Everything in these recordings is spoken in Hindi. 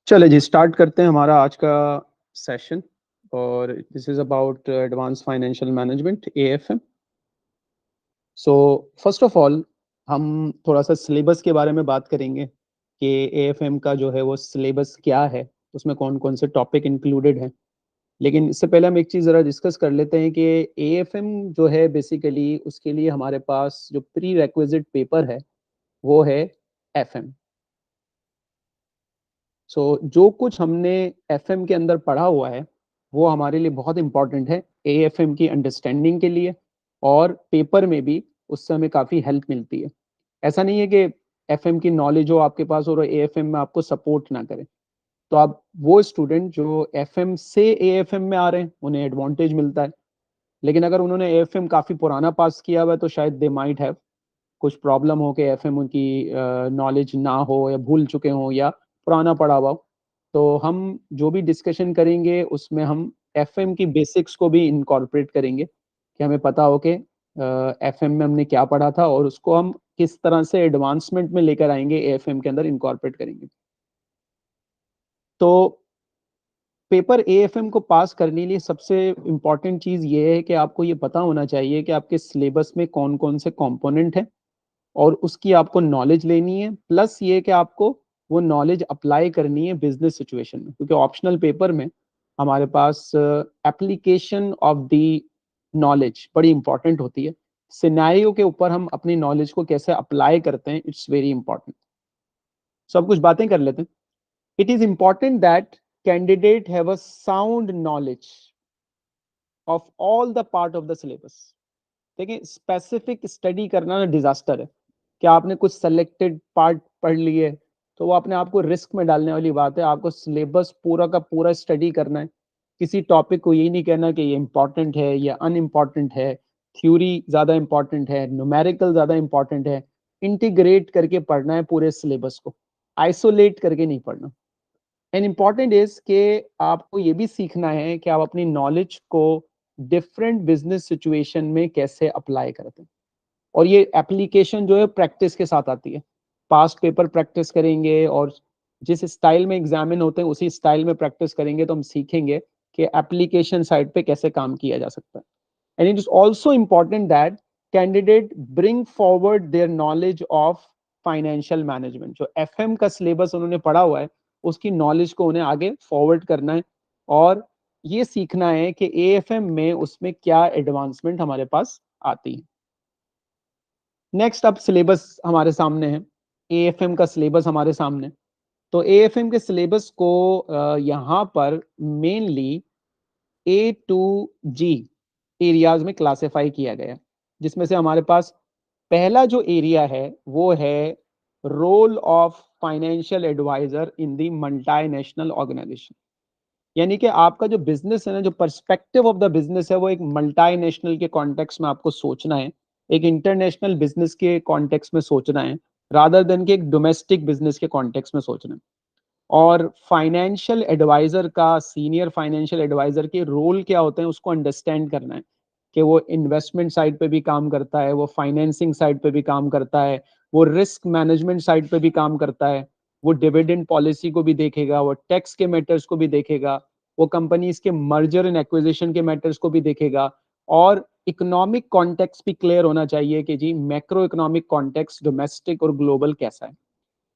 चले जी स्टार्ट करते हैं हमारा आज का सेशन। और this is about advance financial management AFM. So first of all हम थोड़ा सा सिलेबस के बारे में बात करेंगे कि एएफएम का जो है वो सिलेबस क्या है, उसमें कौन कौन से टॉपिक इंक्लूडेड हैं। लेकिन इससे पहले हम एक चीज़ ज़रा डिस्कस कर लेते हैं कि एएफएम जो है बेसिकली उसके लिए हमारे पास जो प्री रेक्विजिट पेपर है वो है एफएम। जो कुछ हमने एफएम के अंदर पढ़ा हुआ है वो हमारे लिए बहुत इंपॉर्टेंट है एएफएम की अंडरस्टैंडिंग के लिए, और पेपर में भी उससे हमें काफ़ी हेल्प मिलती है। ऐसा नहीं है कि एफएम की नॉलेज हो आपके पास और एएफएम में आपको सपोर्ट ना करे। तो आप वो स्टूडेंट जो एफएम से एएफएम में आ रहे हैं उन्हें एडवांटेज मिलता है। लेकिन अगर उन्होंने एएफएम काफ़ी पुराना पास किया हुआ है तो शायद दे माइट हैव कुछ प्रॉब्लम हो कि एफएम उनकी नॉलेज ना हो या भूल चुके हों या पुराना पड़ा हुआ हो। तो हम जो भी डिस्कशन करेंगे उसमें हम एफएम की बेसिक्स को भी इनकॉर्पोरेट करेंगे कि हमें पता हो कि एफएम में हमने क्या पढ़ा था और उसको हम किस तरह से एडवांसमेंट में लेकर आएंगे, एएफएम के अंदर इनकॉर्पोरेट करेंगे। तो पेपर एएफएम को पास करने के लिए सबसे इम्पॉर्टेंट चीज़ ये है कि आपको ये पता होना चाहिए कि आपके सिलेबस में कौन कौन से कंपोनेंट हैं और उसकी आपको नॉलेज लेनी है, प्लस ये कि आपको वो नॉलेज अप्लाई करनी है बिजनेस सिचुएशन में, क्योंकि ऑप्शनल पेपर में हमारे पास एप्लीकेशन ऑफ द नॉलेज बड़ी इंपॉर्टेंट होती है। सिनेरियो के ऊपर हम अपनी नॉलेज को कैसे अप्लाई करते हैं, इट्स वेरी इंपॉर्टेंट। सब कुछ बातें कर लेते हैं। It is important that candidate have a sound knowledge of all the part of the syllabus. देखिए, स्पेसिफिक स्टडी करना ना डिजास्टर है। क्या आपने कुछ सेलेक्टेड पार्ट पढ़ लिए तो वो अपने आप को रिस्क में डालने वाली बात है। आपको सिलेबस पूरा का पूरा स्टडी करना है। किसी टॉपिक को ये नहीं कहना कि ये इंपॉर्टेंट है या अनइम्पॉर्टेंट है, थ्योरी ज़्यादा इंपॉर्टेंट है, न्यूमेरिकल ज़्यादा इंपॉर्टेंट है। इंटीग्रेट करके पढ़ना है पूरे सिलेबस को, आइसोलेट करके नहीं पढ़ना। एंड इम्पॉर्टेंट इज कि आपको ये भी सीखना है कि आप अपनी नॉलेज को डिफरेंट बिजनेस सिचुएशन में कैसे अप्लाई करते हैं। और ये एप्लीकेशन जो है प्रैक्टिस के साथ आती है। पास्ट पेपर प्रैक्टिस करेंगे और जिस स्टाइल में एग्जामिन होते हैं उसी स्टाइल में प्रैक्टिस करेंगे तो हम सीखेंगे कि एप्लीकेशन साइड पे कैसे काम किया जा सकता है। And it is also important that candidate bring forward their knowledge of financial management. जो एफएम का सिलेबस उन्होंने पढ़ा हुआ है उसकी नॉलेज को उन्हें आगे फॉरवर्ड करना है और ये सीखना है कि एएफएम में उसमें क्या एडवांसमेंट हमारे पास आती है। नेक्स्ट अब सिलेबस हमारे सामने है, एएफएम का सिलेबस हमारे सामने। तो एएफएम के सिलेबस को यहाँ पर mainly A to G areas में क्लासिफाई किया गया, जिसमें से हमारे पास पहला जो एरिया है वो है role of financial adviser in the multinational organisation. यानी कि आपका जो बिजनेस है ना, जो पर्सपेक्टिव ऑफ द बिजनेस है वो एक मल्टीनेशनल के कॉन्टेक्स्ट में आपको सोचना है, एक इंटरनेशनल बिजनेस के कॉन्टेक्स्ट में सोचना है, रादर देन के एक डोमेस्टिक बिजनेस के कॉन्टेक्स्ट में सोचना है। और फाइनेंशियल एडवाइजर का, सीनियर फाइनेंशियल एडवाइजर के रोल क्या होते हैं उसको अंडरस्टैंड करना है कि वो इन्वेस्टमेंट साइड पे भी काम करता है, वो फाइनेंसिंग साइड पे भी काम करता है, वो रिस्क मैनेजमेंट साइड पे भी काम करता है, वो डिविडेंड पॉलिसी को भी देखेगा, वो टैक्स के मैटर्स को भी देखेगा, वो कंपनीज के मर्जर एंड एक्विजिशन के मैटर्स को भी देखेगा। और इकोनॉमिक कॉन्टेक्स्ट भी क्लियर होना चाहिए कि जी मैक्रो इकोनॉमिक कॉन्टेक्स्ट डोमेस्टिक और ग्लोबल कैसा है।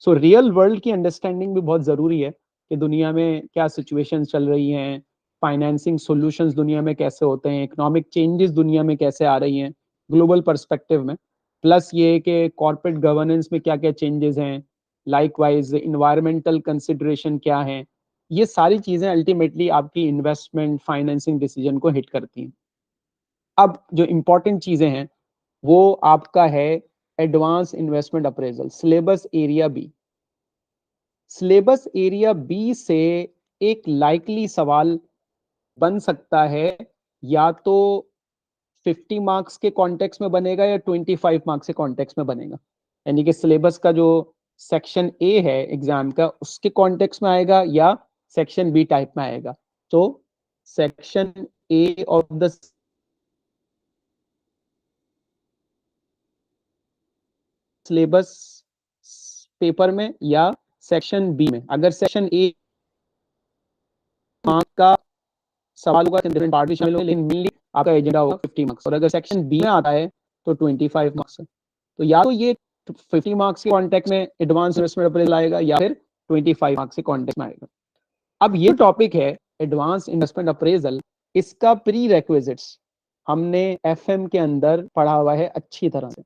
सो रियल वर्ल्ड की अंडरस्टैंडिंग भी बहुत ज़रूरी है कि दुनिया में क्या सिचुएशन चल रही हैं, फाइनेंसिंग सॉल्यूशंस दुनिया में कैसे होते हैं, इकोनॉमिक चेंजेस दुनिया में कैसे आ रही हैं ग्लोबल पर्सपेक्टिव में। प्लस ये कि कॉर्पोरेट गवर्नेंस में क्या क्या चेंजेस हैं, लाइकवाइज इन्वायरमेंटल कंसिडरेशन क्या है। ये सारी चीज़ें अल्टीमेटली आपकी इन्वेस्टमेंट फाइनेंसिंग डिसीजन को हिट करती हैं। अब जो इंपॉर्टेंट चीज़ें हैं वो आपका है advance investment appraisal, syllabus area B. Syllabus area B से एक लाइकली सवाल बन सकता है, या तो 50 मार्क्स के कॉन्टेक्स्ट में बनेगा या 25 मार्क्स के कॉन्टेक्स्ट में बनेगा। यानी कि सिलेबस का जो सेक्शन ए है एग्जाम का उसके कॉन्टेक्स्ट में आएगा या सेक्शन बी टाइप में आएगा। तो section A of the syllabus paper में या सेक्शन बी में। अगर सेक्शन ए मार्क्स का सवाल होगा, डिफरेंट पार्ट भी शामिल होंगे, लेकिन मेनली आपका एजेंडा होगा 50 मार्क्स। और अगर सेक्शन बी में आता है तो 25 मार्क्स है। तो या तो ये 50 मार्क्स के कॉन्टेक्ट में एडवांस इन्वेस्टमेंट अप्रेजल आएगा, या फिर 25 मार्क्स के कॉन्टेक्ट में आएगा। अब ये टॉपिक है एडवांस इन्वेस्टमेंट अप्रेजल, इसका प्री रेक्विजिट्स हमने एफएम के अंदर पढ़ा हुआ है अच्छी तरह से।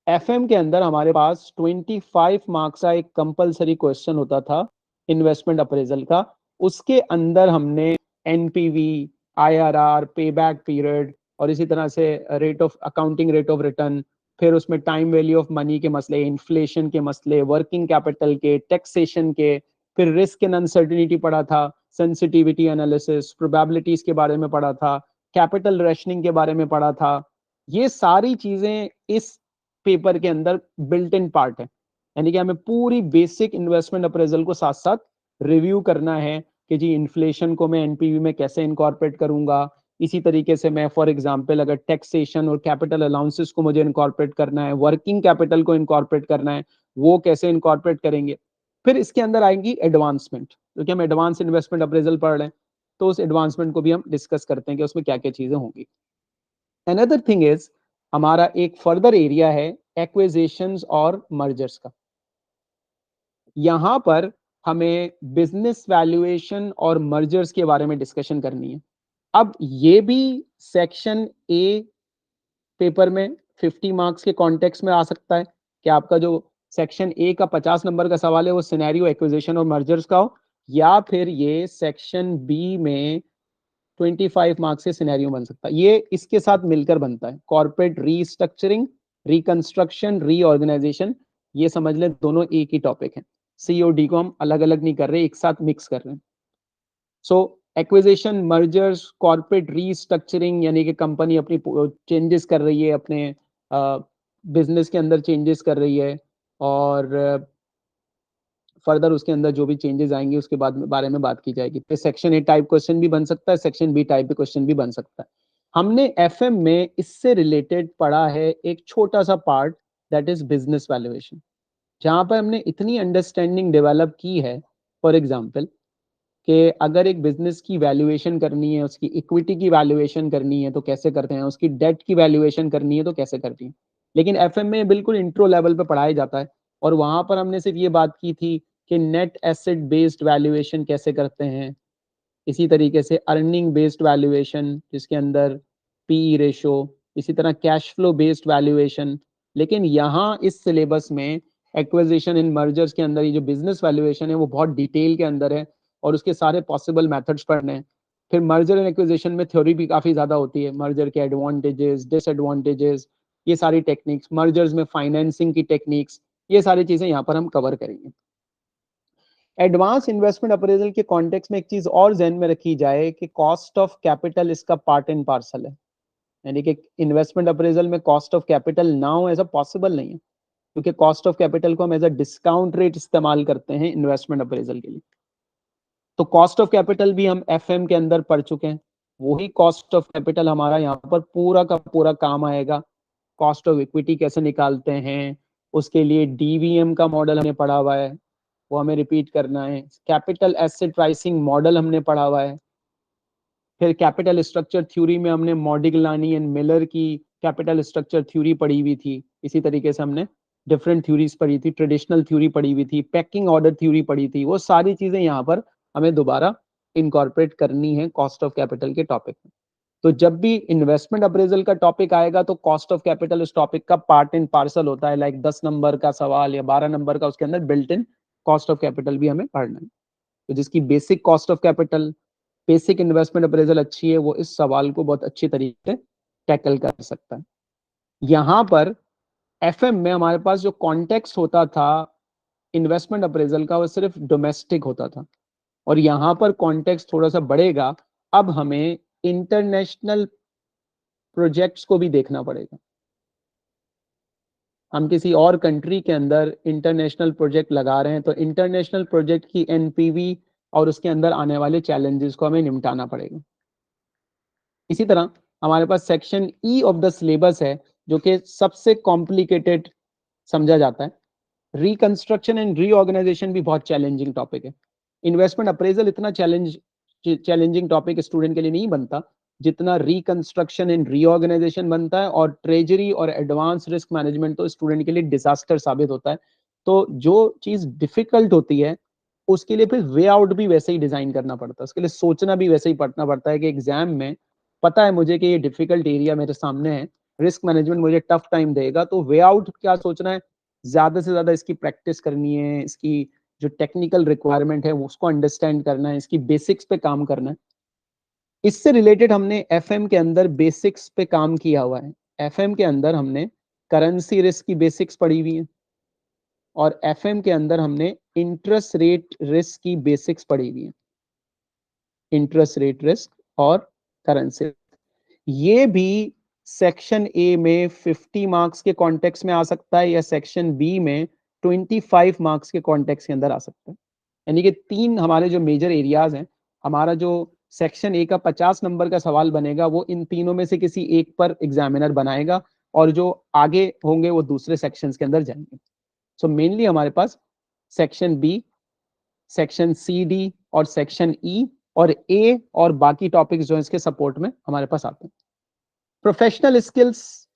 एफएम के अंदर हमारे पास 25 मार्क्स का एक कंपलसरी क्वेश्चन होता था इन्वेस्टमेंट अप्रेजल का। उसके अंदर हमने एनपीवी, आईआरआर, पे बैक पीरियड, और इसी तरह से rate of accounting, rate of return, फिर उसमें टाइम वैल्यू ऑफ मनी के मसले, इन्फ्लेशन के मसले, वर्किंग कैपिटल के, टैक्सेशन के, फिर रिस्क एंड अनसर्टिनिटी पढ़ा था, सेंसिटिविटी एनालिसिस, प्रोबेबिलिटीज के बारे में पढ़ा था, कैपिटल रेशनिंग के बारे में पढ़ा था। ये सारी चीजें इस पेपर के अंदर बिल्ट इन पार्ट है। यानी कि हमें पूरी बेसिक इन्वेस्टमेंट अप्रेजल को साथ साथ रिव्यू करना है कि जी इन्फ्लेशन को मैं एनपीवी में कैसे इनकॉर्पोरेट करूंगा। इसी तरीके से मैं फॉर एग्जांपल अगर टैक्सेशन और कैपिटल अलाउंसेस को मुझे इनकॉर्पोरेट करना है, वर्किंग कैपिटल को इनकॉर्पोरेट करना है, वो कैसे इनकॉर्पोरेट करेंगे। फिर इसके अंदर आएंगी एडवांसमेंट, क्योंकि हम एडवांस इन्वेस्टमेंट अप्रेजल पढ़ रहे हैं, तो उस एडवांसमेंट को भी हम डिस्कस करते हैं कि उसमें क्या क्या चीजें होंगी। अनदर थिंग इज, हमारा एक फर्दर एरिया है एक्विजिशंस और मर्जर्स का। यहां पर हमें बिजनेस वैल्यूएशन और मर्जर्स के बारे में डिस्कशन करनी है। अब ये भी सेक्शन ए पेपर में 50 मार्क्स के कॉन्टेक्स्ट में आ सकता है कि आपका जो सेक्शन ए का 50 नंबर का सवाल है वो सिनेरियो एक्विजिशन और मर्जर्स का हो, या फिर ये सेक्शन बी में 25 मार्क्स से सिनेरियो बन सकता है। ये इसके साथ मिलकर बनता है, कॉर्पोरेट रीस्ट्रक्चरिंग, रिकंस्ट्रक्शन, रीऑर्गेनाइजेशन। ये समझ लें दोनों एक ही टॉपिक है। सीओडी को हम अलग अलग नहीं कर रहे, एक साथ मिक्स कर रहे हैं। सो एक्विजिशन, मर्जर्स, कॉर्पोरेट रीस्ट्रक्चरिंग, यानी कि कंपनी अपनी चेंजेस कर रही है, अपने बिजनेस के अंदर चेंजेस कर रही है, और फर्दर उसके अंदर जो भी चेंजेस आएंगे उसके बाद बारे में बात की जाएगी। फिर सेक्शन ए टाइप क्वेश्चन भी बन सकता है, सेक्शन बी टाइप क्वेश्चन भी बन सकता है। हमने एफएम में इससे रिलेटेड पढ़ा है एक छोटा सा part, that is business valuation, जहां पर हमने इतनी अंडरस्टैंडिंग डेवलप की है। फॉर एग्जाम्पल कि अगर एक बिजनेस की वैल्यूएशन करनी है, उसकी इक्विटी की वैल्यूएशन करनी है तो कैसे करते हैं, उसकी डेट की वैल्यूएशन करनी है तो कैसे करती है। लेकिन एफएम में बिल्कुल इंट्रो लेवल पे पढ़ाया जाता है, और वहां पर हमने सिर्फ ये बात की थी कि नेट एसेट बेस्ड वैल्यूएशन कैसे करते हैं, इसी तरीके से अर्निंग बेस्ड वैल्यूएशन जिसके अंदर पीई रेशो, इसी तरह कैश फ्लो बेस्ड वैल्यूएशन। लेकिन यहाँ इस सिलेबस में एक्विजिशन इन मर्जर्स के अंदर ये जो बिजनेस वैल्यूएशन है वो बहुत डिटेल के अंदर है, और उसके सारे पॉसिबल मेथड्स पढ़ने हैं। फिर मर्जर एंड एक्विजिशन में थ्योरी भी काफी ज्यादा होती है, मर्जर के एडवांटेजेस, डिसएडवांटेजेस, ये सारी टेक्निक्स, मर्जर्स में फाइनेंसिंग की टेक्निक्स, ये सारी चीजें यहाँ पर हम कवर करेंगे। एडवांस इन्वेस्टमेंट अप्रेजल के कॉन्टेक्स्ट में एक चीज और ध्यान में रखी जाए कि कॉस्ट ऑफ कैपिटल इसका पार्ट एंड पार्सल है। यानी कि इन्वेस्टमेंट अप्रेजल में कॉस्ट ऑफ कैपिटल ना हो ऐसा पॉसिबल नहीं है, क्योंकि कॉस्ट ऑफ कैपिटल को हम एज अ डिस्काउंट रेट इस्तेमाल करते हैं इन्वेस्टमेंट अप्रेजल के लिए। तो कॉस्ट ऑफ कैपिटल भी हम एफएम के अंदर पढ़ चुके हैं, वही कॉस्ट ऑफ कैपिटल हमारा यहाँ पर पूरा का पूरा काम आएगा। कॉस्ट ऑफ इक्विटी कैसे निकालते हैं, उसके लिए डीवीएम का मॉडल हमने पढ़ा हुआ है, वो हमें रिपीट करना है। कैपिटल एसेट प्राइसिंग मॉडल हमने पढ़ा हुआ है। फिर कैपिटल स्ट्रक्चर थ्योरी में हमने मॉडिग्लानी एंड मिलर की कैपिटल स्ट्रक्चर थ्योरी पढ़ी हुई थी। इसी तरीके से हमने डिफरेंट थ्योरीज पढ़ी थी, ट्रेडिशनल थ्योरी पढ़ी हुई थी, पैकिंग ऑर्डर थ्योरी पढ़ी थी। वो सारी चीजें यहाँ पर हमें दोबारा इनकॉर्पोरेट करनी है कॉस्ट ऑफ कैपिटल के टॉपिक में। तो जब भी इन्वेस्टमेंट अप्रेजल का टॉपिक आएगा तो कॉस्ट ऑफ कैपिटल उस टॉपिक का पार्ट एंड पार्सल होता है, लाइक 10 नंबर का सवाल या 12 नंबर का, उसके अंदर built in cost of capital भी हमें पढ़ना है। तो जिसकी basic cost of capital, basic investment appraisal अच्छी है, वो इस सवाल को बहुत अच्छी तरीके से टैकल कर सकता है। यहां पर एफएम में हमारे पास जो कॉन्टेक्स्ट होता था इन्वेस्टमेंट अप्रेजल का वो सिर्फ डोमेस्टिक होता था, और यहां पर कॉन्टेक्स्ट थोड़ा सा बढ़ेगा। अब हमें इंटरनेशनल प्रोजेक्ट्स को भी देखना पड़ेगा। हम किसी और कंट्री के अंदर इंटरनेशनल प्रोजेक्ट लगा रहे हैं तो इंटरनेशनल प्रोजेक्ट की एनपीवी और उसके अंदर आने वाले चैलेंजेस को हमें निपटाना पड़ेगा। इसी तरह हमारे पास section E of the syllabus है जो कि सबसे कॉम्प्लिकेटेड समझा जाता है। रिकंस्ट्रक्शन एंड रीऑर्गेनाइजेशन भी बहुत चैलेंजिंग टॉपिक है। इन्वेस्टमेंट अप्रेजल इतना चैलेंज चैलेंजिंग टॉपिक स्टूडेंट के लिए नहीं बनता जितना रिकंस्ट्रक्शन एंड रीऑर्गेनाइजेशन बनता है, और ट्रेजरी और एडवांस रिस्क मैनेजमेंट तो स्टूडेंट के लिए डिजास्टर साबित होता है। तो जो चीज डिफिकल्ट होती है उसके लिए फिर वे आउट भी वैसे ही डिजाइन करना पड़ता है, उसके लिए सोचना भी वैसे ही पढ़ना पड़ता है कि एग्जाम में पता है मुझे कि ये डिफिकल्ट एरिया मेरे सामने है, रिस्क मैनेजमेंट मुझे टफ टाइम देगा, तो वे आउट क्या सोचना है, ज्यादा से ज्यादा इसकी प्रैक्टिस करनी है, इसकी जो टेक्निकल रिक्वायरमेंट है उसको अंडरस्टैंड करना है, इसकी बेसिक्स पे काम करना है। इससे रिलेटेड हमने एफएम के अंदर बेसिक्स पे काम किया हुआ है। एफएम के अंदर हमने करेंसी रिस्क की बेसिक्स पढ़ी हुई है, और एफएम के अंदर हमने इंटरेस्ट रेट रिस्क की बेसिक्स पढ़ी हुई है। इंटरेस्ट रेट रिस्क और करेंसी, ये भी सेक्शन ए में 50 मार्क्स के कॉन्टेक्स्ट में आ सकता है, या सेक्शन बी में 25 मार्क्स के कॉन्टेक्स्ट के अंदर आ सकता है। यानी कि तीन हमारे जो मेजर एरियाज हैं, हमारा जो सेक्शन ए का 50 नंबर का सवाल बनेगा वो इन तीनों में से किसी एक पर एग्जामिनर बनाएगा, और जो आगे होंगे वो दूसरे सेक्शंस के अंदर जाएंगे। सो मेनली हमारे पास section B, section C D और सेक्शन ई और ए और बाकी टॉपिक्स जो इसके सपोर्ट में हमारे पास आते हैं। प्रोफेशनल स्किल्स,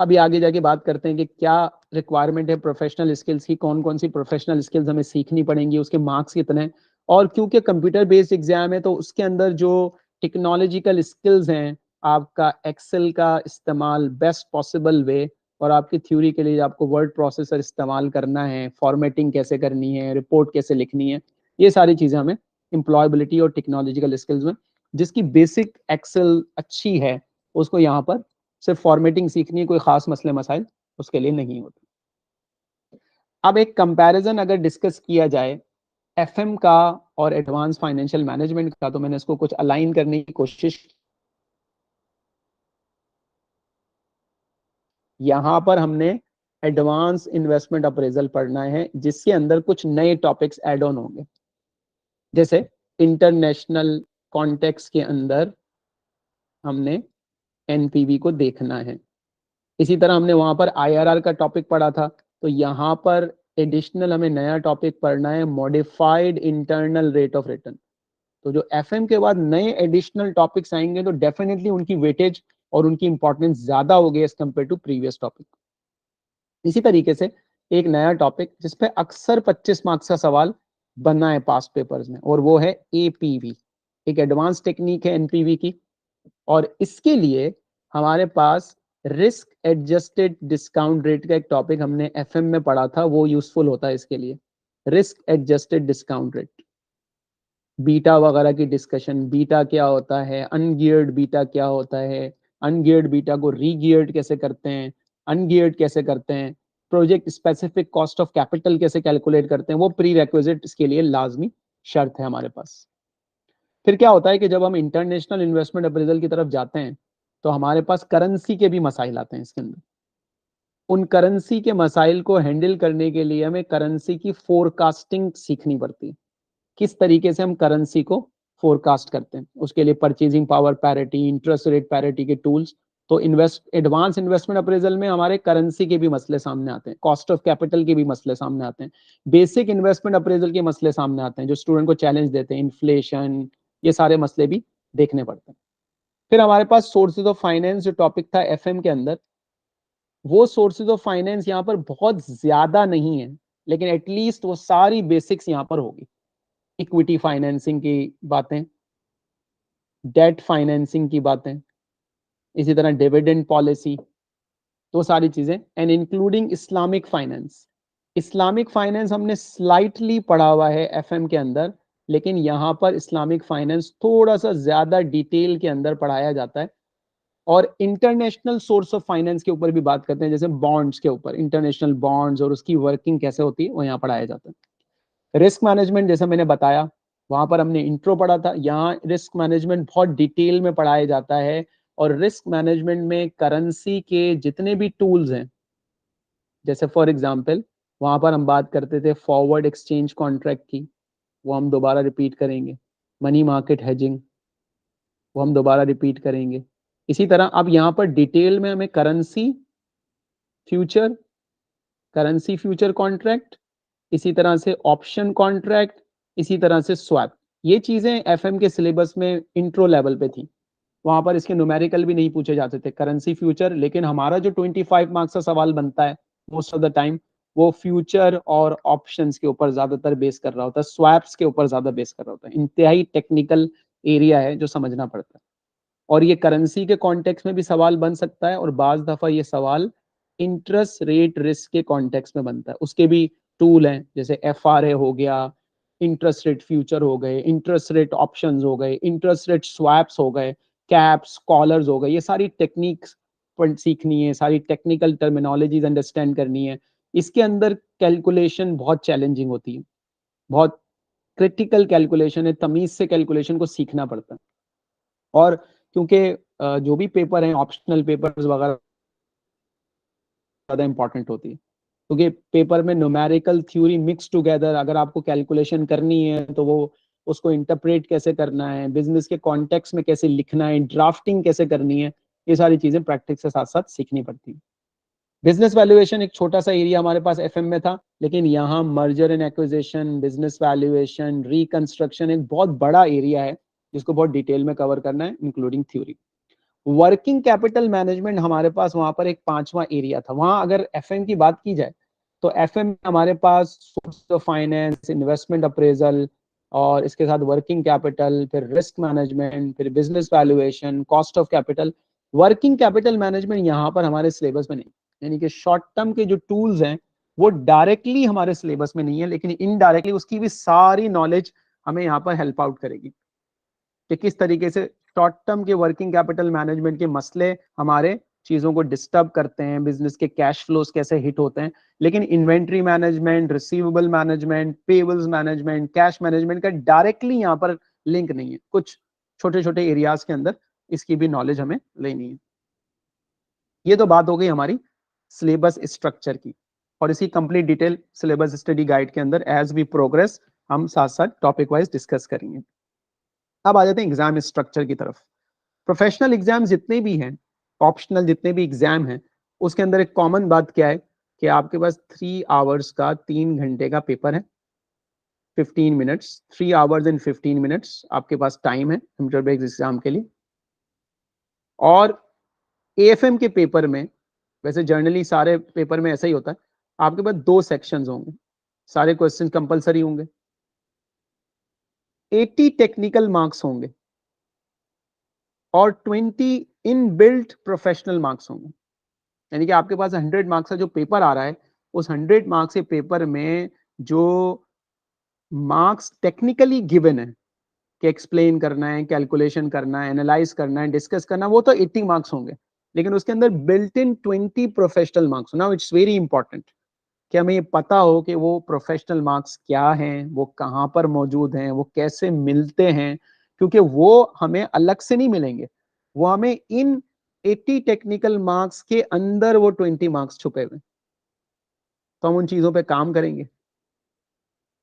अभी आगे जाके बात करते हैं कि क्या रिक्वायरमेंट है प्रोफेशनल स्किल्स की, कौन कौन सी प्रोफेशनल स्किल्स हमें सीखनी पड़ेंगी, उसके मार्क्स कितने हैं। और क्योंकि कंप्यूटर बेस्ड एग्जाम है तो उसके अंदर जो टेक्नोलॉजिकल स्किल्स हैं, आपका एक्सेल का इस्तेमाल बेस्ट पॉसिबल वे, और आपकी थ्योरी के लिए आपको वर्ड प्रोसेसर इस्तेमाल करना है, फॉर्मेटिंग कैसे करनी है, रिपोर्ट कैसे लिखनी है, ये सारी चीज़ें हमें एम्प्लॉयबिलिटी और टेक्नोलॉजिकल स्किल्स में, जिसकी बेसिक एक्सेल अच्छी है उसको यहाँ पर सिर्फ फॉर्मेटिंग सीखनी है, कोई खास मसले मसाइल उसके लिए नहीं होते। अब एक कंपैरिजन अगर डिस्कस किया जाए एफएम का और एडवांस फाइनेंशियल मैनेजमेंट का, तो मैंने इसको कुछ अलाइन करने की कोशिश। यहां पर हमने एडवांस इन्वेस्टमेंट अप्रेजल पढ़ना है, जिसके अंदर कुछ नए टॉपिक्स ऐड ऑन होंगे, जैसे इंटरनेशनल कॉन्टेक्स्ट के अंदर हमने एनपीवी को देखना है। इसी तरह हमने वहां पर आईआरआर का टॉपिक पढ़ा था, तो यहाँ पर एडिशनल हमें नया टॉपिक पढ़ना है modified internal rate of return. तो जो एफएम के बाद नए एडिशनल टॉपिक्स आएंगे तो डेफिनेटली उनकी वेटेज और उनकी इंपॉर्टेंस ज्यादा होगी as compared to previous topic. इसी तरीके से एक नया टॉपिक जिसपे अक्सर 25 मार्क्स का सवाल बना है पास्ट पेपर्स में, और वो है एपीवी, एक एडवांस टेक्निक है एनपीवी की। और इसके लिए हमारे पास रिस्क एडजस्टेड डिस्काउंट रेट का एक टॉपिक हमने एफएम में पढ़ा था, वो यूजफुल होता है इसके लिए। Risk adjusted discount rate, beta वगैरह की डिस्कशन, बीटा क्या होता है, अनगियर्ड बीटा क्या होता है, अनगियर्ड बीटा को रीगियर्ड कैसे करते हैं, अनगियर्ड कैसे करते हैं, project specific cost of capital कैसे कैलकुलेट करते हैं, वो प्री रेक्विजिट इसके लिए लाजमी शर्त है हमारे पास। फिर क्या होता है कि जब हम इंटरनेशनल इन्वेस्टमेंट अप्रेजल की तरफ जाते हैं तो हमारे पास करेंसी के भी मसाइल आते हैं इसके अंदर। उन करेंसी के मसाइल को हैंडल करने के लिए हमें करेंसी की फोरकास्टिंग सीखनी पड़ती है, किस तरीके से हम करेंसी को फोरकास्ट करते हैं। उसके लिए purchasing power parity, interest rate parity के टूल्स। तो एडवांस इन्वेस्टमेंट अप्रेजल में हमारे करेंसी के भी मसले सामने आते हैं, कॉस्ट ऑफ कैपिटल के भी मसले सामने आते हैं, बेसिक इन्वेस्टमेंट अप्रेजल के मसले सामने आते हैं जो स्टूडेंट को चैलेंज देते हैं, इन्फ्लेशन, ये सारे मसले भी देखने पड़ते हैं। फिर हमारे पास सोर्सेज ऑफ फाइनेंस जो टॉपिक था एफएम के अंदर, वो सोर्सेज ऑफ फाइनेंस यहाँ पर बहुत ज्यादा नहीं है, लेकिन एटलीस्ट वो सारी बेसिक्स यहाँ पर होगी। इक्विटी फाइनेंसिंग की बातें, डेट फाइनेंसिंग की बातें, इसी तरह डिविडेंड पॉलिसी, तो सारी चीजें, and including Islamic finance. Islamic finance हमने स्लाइटली पढ़ा हुआ है एफएम के अंदर, लेकिन यहाँ पर इस्लामिक फाइनेंस थोड़ा सा ज्यादा डिटेल के अंदर पढ़ाया जाता है। और इंटरनेशनल सोर्स ऑफ फाइनेंस के ऊपर भी बात करते हैं, जैसे बॉन्ड्स के ऊपर, इंटरनेशनल बॉन्ड्स और उसकी वर्किंग कैसे होती है वो यहाँ पढ़ाया जाता है। रिस्क मैनेजमेंट जैसा मैंने बताया, वहां पर हमने इंट्रो पढ़ा था, यहाँ रिस्क मैनेजमेंट बहुत डिटेल में पढ़ाया जाता है। और रिस्क मैनेजमेंट में करेंसी के जितने भी टूल्स हैं, जैसे फॉर एग्जांपल वहां पर हम बात करते थे फॉरवर्ड एक्सचेंज कॉन्ट्रैक्ट की, वो हम दोबारा रिपीट करेंगे। मनी मार्केट हेजिंग, वो हम दोबारा रिपीट करेंगे। इसी तरह अब यहाँ पर डिटेल में हमें currency future, currency future contract, इसी तरह से ऑप्शन कॉन्ट्रैक्ट, इसी तरह से स्वैप, ये चीजें एफएम के सिलेबस में इंट्रो लेवल पे थी, वहां पर इसके न्यूमेरिकल भी नहीं पूछे जाते थे, करेंसी फ्यूचर। लेकिन हमारा जो 25 मार्क्स का सवाल बनता है मोस्ट ऑफ द टाइम, वो फ्यूचर और ऑप्शंस के ऊपर ज्यादातर बेस कर रहा होता है, स्वैप्स के ऊपर ज्यादा बेस कर रहा होता है। इंतहाई टेक्निकल एरिया है जो समझना पड़ता है, और ये करेंसी के कॉन्टेक्स्ट में भी सवाल बन सकता है, और बाज दफा ये सवाल इंटरेस्ट रेट रिस्क के कॉन्टेक्स्ट में बनता है। उसके भी टूल हैं, जैसे एफआरए हो गया, इंटरेस्ट रेट फ्यूचर हो गए, इंटरेस्ट रेट ऑप्शंस हो गए, इंटरेस्ट रेट स्वैप्स हो गए, कैप्स कॉलर्स हो गए। ये सारी टेक्निक्स सीखनी है, सारी टेक्निकल टर्मिनोलॉजीज अंडरस्टैंड करनी है। इसके अंदर कैलकुलेशन बहुत चैलेंजिंग होती है, बहुत क्रिटिकल कैलकुलेशन है, तमीज से कैलकुलेशन को सीखना पड़ता है। और क्योंकि जो भी पेपर हैं, ऑप्शनल पेपर्स वगैरह ज्यादा इंपॉर्टेंट होती है, क्योंकि पेपर में न्यूमेरिकल थ्योरी मिक्स टुगेदर, अगर आपको कैलकुलेशन करनी है तो वो उसको इंटरप्रेट कैसे करना है, बिजनेस के कॉन्टेक्स्ट में कैसे लिखना है, ड्राफ्टिंग कैसे करनी है, ये सारी चीजें प्रैक्टिस के साथ साथ सीखनी पड़ती है। बिजनेस वैल्यूएशन एक छोटा सा एरिया हमारे पास एफएम में था, लेकिन यहाँ merger and acquisition, business valuation, reconstruction एक बहुत बड़ा एरिया है जिसको बहुत डिटेल में कवर करना है, including theory. Working capital management हमारे पास वहां पर एक पांचवा एरिया था। वहां अगर एफएम की बात की जाए तो एफएम में हमारे पास source of finance, investment appraisal, और इसके साथ वर्किंग कैपिटल, फिर रिस्क मैनेजमेंट, फिर business valuation, cost of capital. Working capital management यहाँ पर हमारे सिलेबस में नहीं, यानी कि शॉर्ट टर्म के जो टूल्स हैं वो डायरेक्टली हमारे सिलेबस में नहीं है, लेकिन इनडायरेक्टली उसकी भी सारी नॉलेज हमें यहाँ पर हेल्प आउट करेगी कि किस तरीके से शॉर्ट टर्म के वर्किंग कैपिटल मैनेजमेंट के मसले हमारे चीजों को डिस्टर्ब करते हैं, बिजनेस के कैश फ्लोज कैसे हिट होते हैं। लेकिन inventory management, receivable management, payables management, cash management का डायरेक्टली यहाँ पर लिंक नहीं है। कुछ छोटे छोटे एरियाज के अंदर इसकी भी नॉलेज हमें लेनी है। ये तो बात हो गई हमारी सिलेबस स्ट्रक्चर की, और इसी complete detail syllabus study guide के अंदर एज वी प्रोग्रेस हम साथ साथ टॉपिक वाइज डिस्कस करेंगे। अब आ जाते हैं एग्जाम स्ट्रक्चर की तरफ। प्रोफेशनल एग्जाम जितने भी हैं, ऑप्शनल जितने भी एग्जाम हैं, उसके अंदर एक कॉमन बात क्या है कि आपके पास 3 आवर्स का, 3 घंटे का पेपर है, 15 मिनट्स, 3 आवर्स एंड 15 मिनट्स आपके पास टाइम है कंप्यूटर बेस्ड एग्जाम के लिए। और एएफएम के पेपर में, वैसे जर्नली सारे पेपर में ऐसा ही होता है, आपके पास 2 सेक्शंस होंगे, सारे क्वेश्चन कंपलसरी होंगे, 80 टेक्निकल मार्क्स होंगे और 20 इन बिल्ट प्रोफेशनल मार्क्स होंगे। यानी कि आपके पास 100 मार्क्स का जो पेपर आ रहा है, उस 100 मार्क्स के पेपर में जो मार्क्स टेक्निकली गिवन है कि एक्सप्लेन करना है, कैलकुलेशन करना है, एनालाइज करना है, डिस्कस करना है, वो तो 80 मार्क्स होंगे। लेकिन उसके अंदर built in 20 professional marks. Now it's very important कि हमें ये पता हो कि वो प्रोफेशनल मार्क्स क्या हैं, वो कहाँ पर मौजूद हैं, वो कैसे मिलते हैं, क्योंकि वो हमें अलग से नहीं मिलेंगे, वो हमें इन 80 टेक्निकल मार्क्स के अंदर वो 20 मार्क्स छुपे हुए। तो हम उन चीजों पे काम करेंगे,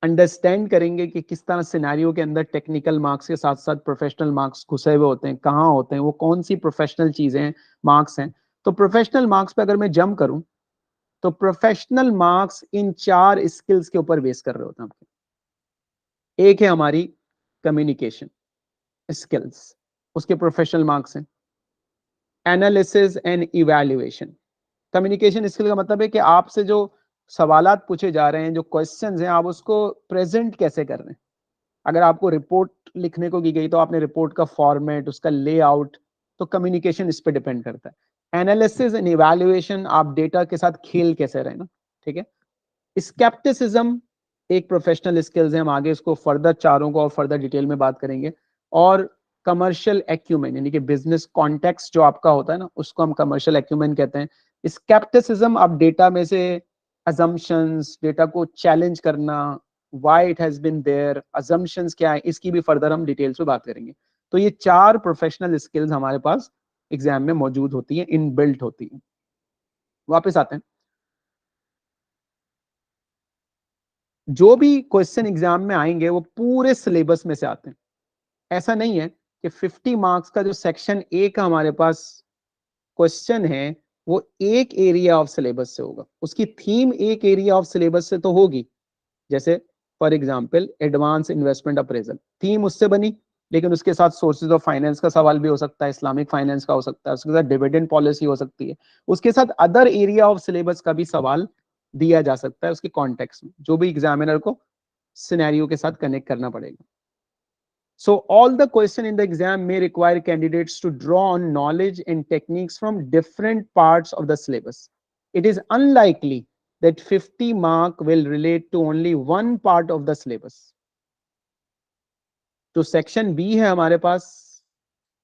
अंडरस्टैंड करेंगे कि किस तरह सिनेरियो के अंदर टेक्निकल मार्क्स के साथ साथ प्रोफेशनल मार्क्स घुसे हुए होते हैं, कहाँ होते हैं, वो कौन सी प्रोफेशनल चीजें मार्क्स हैं। तो प्रोफेशनल मार्क्स पे अगर मैं जंप करूं, तो प्रोफेशनल मार्क्स इन 4 स्किल्स के ऊपर बेस कर रहे होते हैं आपके। एक है हमारी कम्युनिकेशन स्किल्स, उसके प्रोफेशनल मार्क्स हैं। Analysis and evaluation, communication skill का मतलब है कि आपसे जो सवालात पूछे जा रहे हैं, जो क्वेश्चंस हैं, आप उसको प्रेजेंट कैसे कर रहे हैं। अगर आपको रिपोर्ट लिखने को की गई तो आपने रिपोर्ट का फॉर्मेट, उसका लेआउट, तो कम्युनिकेशन इस पे डिपेंड करता है। एनालिसिस एंड इवैल्यूएशन, आप डेटा के साथ खेल कैसे रहे ना, ठीक है। स्केप्टिसिज्म एक प्रोफेशनल स्किल्स है, हम आगे इसको फर्दर चारों को और फर्दर डिटेल में बात करेंगे। और कमर्शियल एक्यूमेन, यानी कि बिजनेस कॉन्टेक्स्ट जो आपका होता है ना, उसको हम कमर्शियल एक्यूमेन कहते हैं। स्केप्टिसिज्म, आप डेटा में से अजम्पशंस, डेटा को चैलेंज करना, why it has been there, assumptions क्या है, इसकी भी फर्दर हम डिटेल्स में बात करेंगे। तो ये 4 प्रोफेशनल स्किल्स हमारे पास एग्जाम में मौजूद होती है, इनबिल्ट होती है। वापस आते हैं, जो भी क्वेश्चन एग्जाम में आएंगे वो पूरे सिलेबस में से आते हैं। ऐसा नहीं है कि 50 मार्क्स का जो सेक्शन ए का हमारे पास क्वेश्चन है वो एक एरिया ऑफ सिलेबस से होगा, उसकी थीम एक एरिया ऑफ सिलेबस से तो होगी। जैसे for example advance investment appraisal, theme उससे बनी, लेकिन उसके साथ सोर्सेज ऑफ फाइनेंस का सवाल भी हो सकता है, इस्लामिक फाइनेंस का हो सकता है, उसके साथ डिविडेंड पॉलिसी हो सकती है, उसके साथ अदर एरिया ऑफ सिलेबस का भी सवाल दिया जा सकता है उसके कॉन्टेक्स्ट में, जो भी एग्जामिनर को सिनेरियो के साथ कनेक्ट करना पड़ेगा. So all the question in the exam may require candidates to draw on knowledge and techniques from different parts of the syllabus. It is unlikely that 50 mark will relate to only one part of the syllabus. तो सेक्शन बी है हमारे पास,